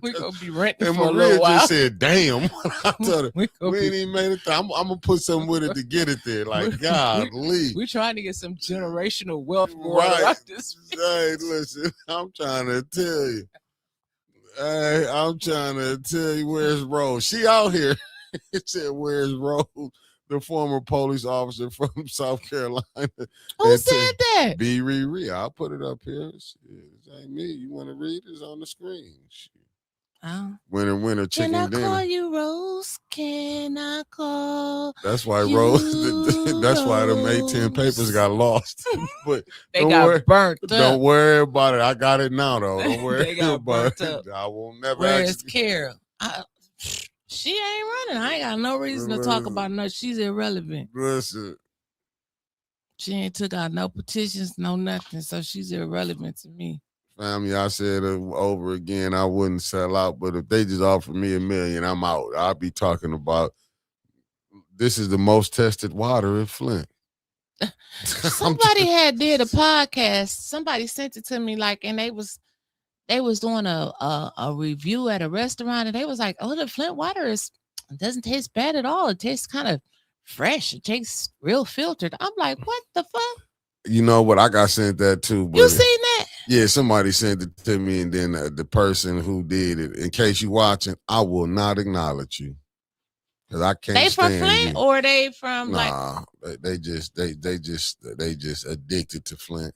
We're gonna be renting And for a Maria little while. just said, "Damn!" I told her, we we ain't even made it. I'm gonna put something with it to get it there. Like, golly. We're trying to get some generational wealth going Right. around this. Hey, listen, I'm trying to tell you. Hey, I'm trying to tell you, where's Rose? She out here. It said, where's Rose? The former police officer from South Carolina. Who said that? B. Riri. I'll put it up here. Shit, it ain't me. You want to read it? It's on the screen. Shit. Oh. Winner, chicken Can I dinner. call you Rose? Can I call? That's why you Rose. That's why them 810 papers Rose? got lost. But They don't got worry, burnt up. don't worry about it. I got it now, though. Don't worry They got about burnt it. up. I will never. Where's Actually, Carol? She ain't running. I ain't got no reason to talk about nothing. She's irrelevant. listen. She ain't took out no petitions, no nothing. So she's irrelevant to me. Family, I said it over again, I wouldn't sell out, but if they just offer me $1 million, I'm out. I'll be talking about this is the most tested water in Flint. Somebody had did a podcast. Somebody sent it to me, like, and they was doing a review at a restaurant, and they was like, "Oh, the Flint water doesn't taste bad at all. It tastes kind of fresh. It tastes real filtered." I'm like, "What the fuck?" You know what? I got sent that too. But You seen that? Yeah, somebody sent it to me, and then the person who did it, in case you watching, I will not acknowledge you because I can't. They from stand Flint you. or they from like? Nah, they just addicted to Flint.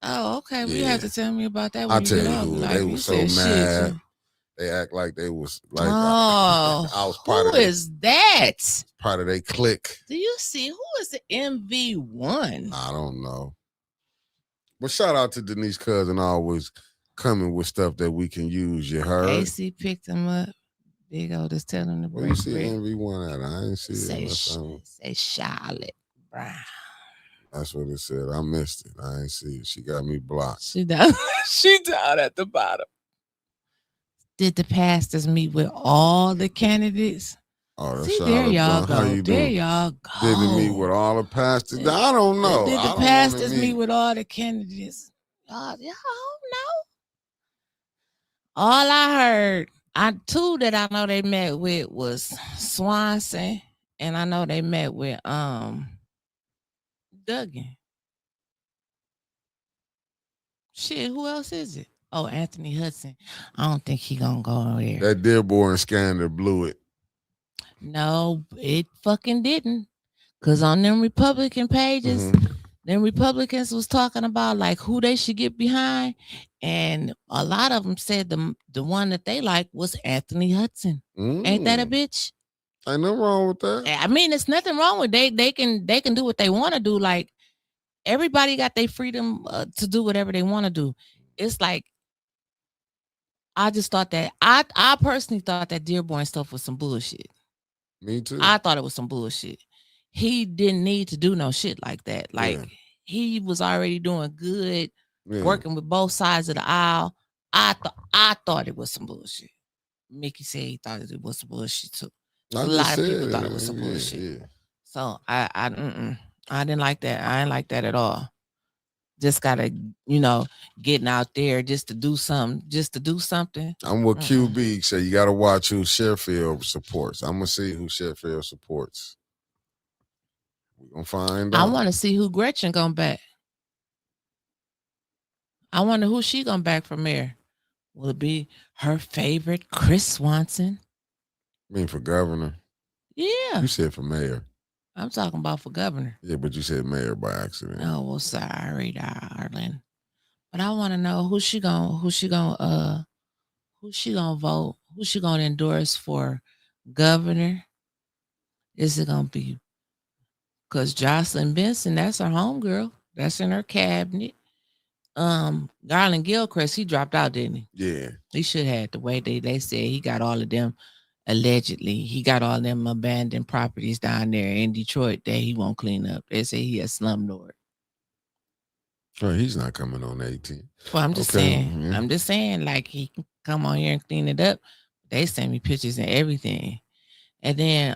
Oh, okay. Well, you Yeah. have to tell me about that. When I'll you tell get you off. who. Like, They you were so said shit, mad. too. They act like they was like Oh, I was part who of their, is that? part of their clique. Do you see who is the MV1? I don't know. But shout out to Denise Cousin, always coming with stuff that we can use. You heard? AC picked him up. Big O just tell him to Where bring you see Rick. MV1 at? I ain't see it. Say Charlotte Brown. That's what it said. I missed it. I ain't see it. She got me blocked. She down. She down at the bottom. Did the pastors meet with all the candidates? Oh, that's See, there y'all How go. you There doing? y'all go. Did it meet with all the pastors? I don't know. Did I the don't wanna pastors meet with all the candidates? Y'all don't know. All I heard, two that I know they met with was Swanson, and I know they met with Duggan. Shit, who else is it? Oh, Anthony Hudson. I don't think he gonna go there. That Dearborn scandal blew it. No, it fucking didn't. Cause on them Republican pages, them Republicans was talking about like who they should get behind, and a lot of them said the one that they liked was Anthony Hudson. Ain't that a bitch? Ain't nothing wrong with that. I mean, it's nothing wrong with they can do what they want to do. Like everybody got their freedom to do whatever they want to do. It's like I just thought that I personally thought that Dearborn stuff was some bullshit. Me too. I thought it was some bullshit. He didn't need to do no shit like that. Like he was already doing good, working with both sides of the aisle. I thought it was some bullshit. Mickey said he thought it was some bullshit too. A lot of people thought it was some bullshit. So I didn't like that. I didn't like that at all. Just gotta, getting out there just to do something. I'm with QB. So you gotta watch who Sheffield supports. I'm gonna see who Sheffield supports. We're gonna find out. I want to see who Gretchen gonna back. I wonder who she gonna back for mayor. Will it be her favorite Chris Swanson? I mean for governor. Yeah. You said for mayor. I'm talking about for governor. Yeah, but you said mayor by accident. Oh, well, sorry, darling. But I want to know who she gonna vote? Who she gonna endorse for governor? Is it gonna be because Jocelyn Benson, that's her homegirl. That's in her cabinet. Garland Gilchrist, he dropped out, didn't he? Yeah. He should have. The way they said he got all of them, allegedly, he got all them abandoned properties down there in Detroit that he won't clean up. They say he a slumlord. Oh, he's not coming on 18. Well, I'm just saying. Yeah. I'm just saying, like he can come on here and clean it up. They send me pictures and everything. And then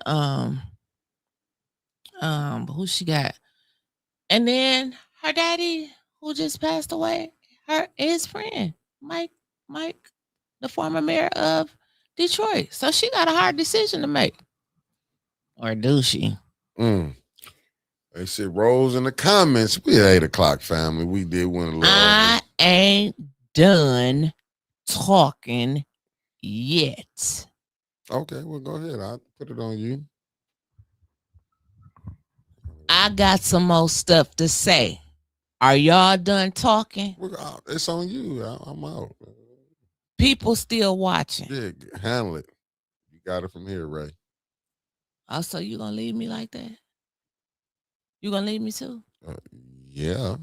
who she got? And then her daddy, who just passed away, his friend, Mike, the former mayor of Detroit. So she got a hard decision to make. Or do she? They said Rose in the comments. We at 8 o'clock, family. We did win a little. I ain't done talking yet. Okay, well, go ahead. I'll put it on you. I got some more stuff to say. Are y'all done talking? It's on you. I'm out. People still watching. Yeah, handle it. You got it from here, Ray. Oh, so you gonna leave me like that? You gonna leave me too? Yeah.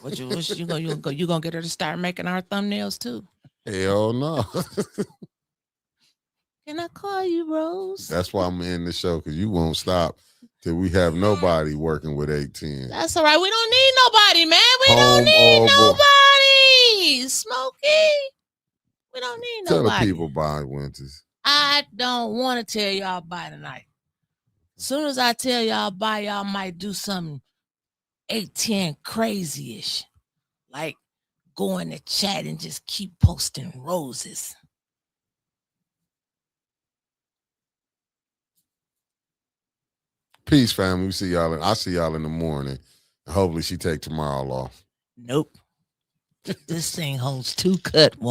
What you gonna get her to start making our thumbnails too? Hell no. Can I call you Rose? That's why I'm in the show, because you won't stop till we have nobody working with 810. That's all right. We don't need nobody, man. We don't need nobody. Smokey. We don't need nobody. Tell the people buy Winters. I don't want to tell y'all buy tonight. As soon as I tell y'all buy, y'all might do something 810 crazy-ish. Like go in the chat and just keep posting roses. Peace, family. We see y'all. I'll see y'all in the morning. Hopefully she take tomorrow off. Nope. This thing holds 2 cut ones.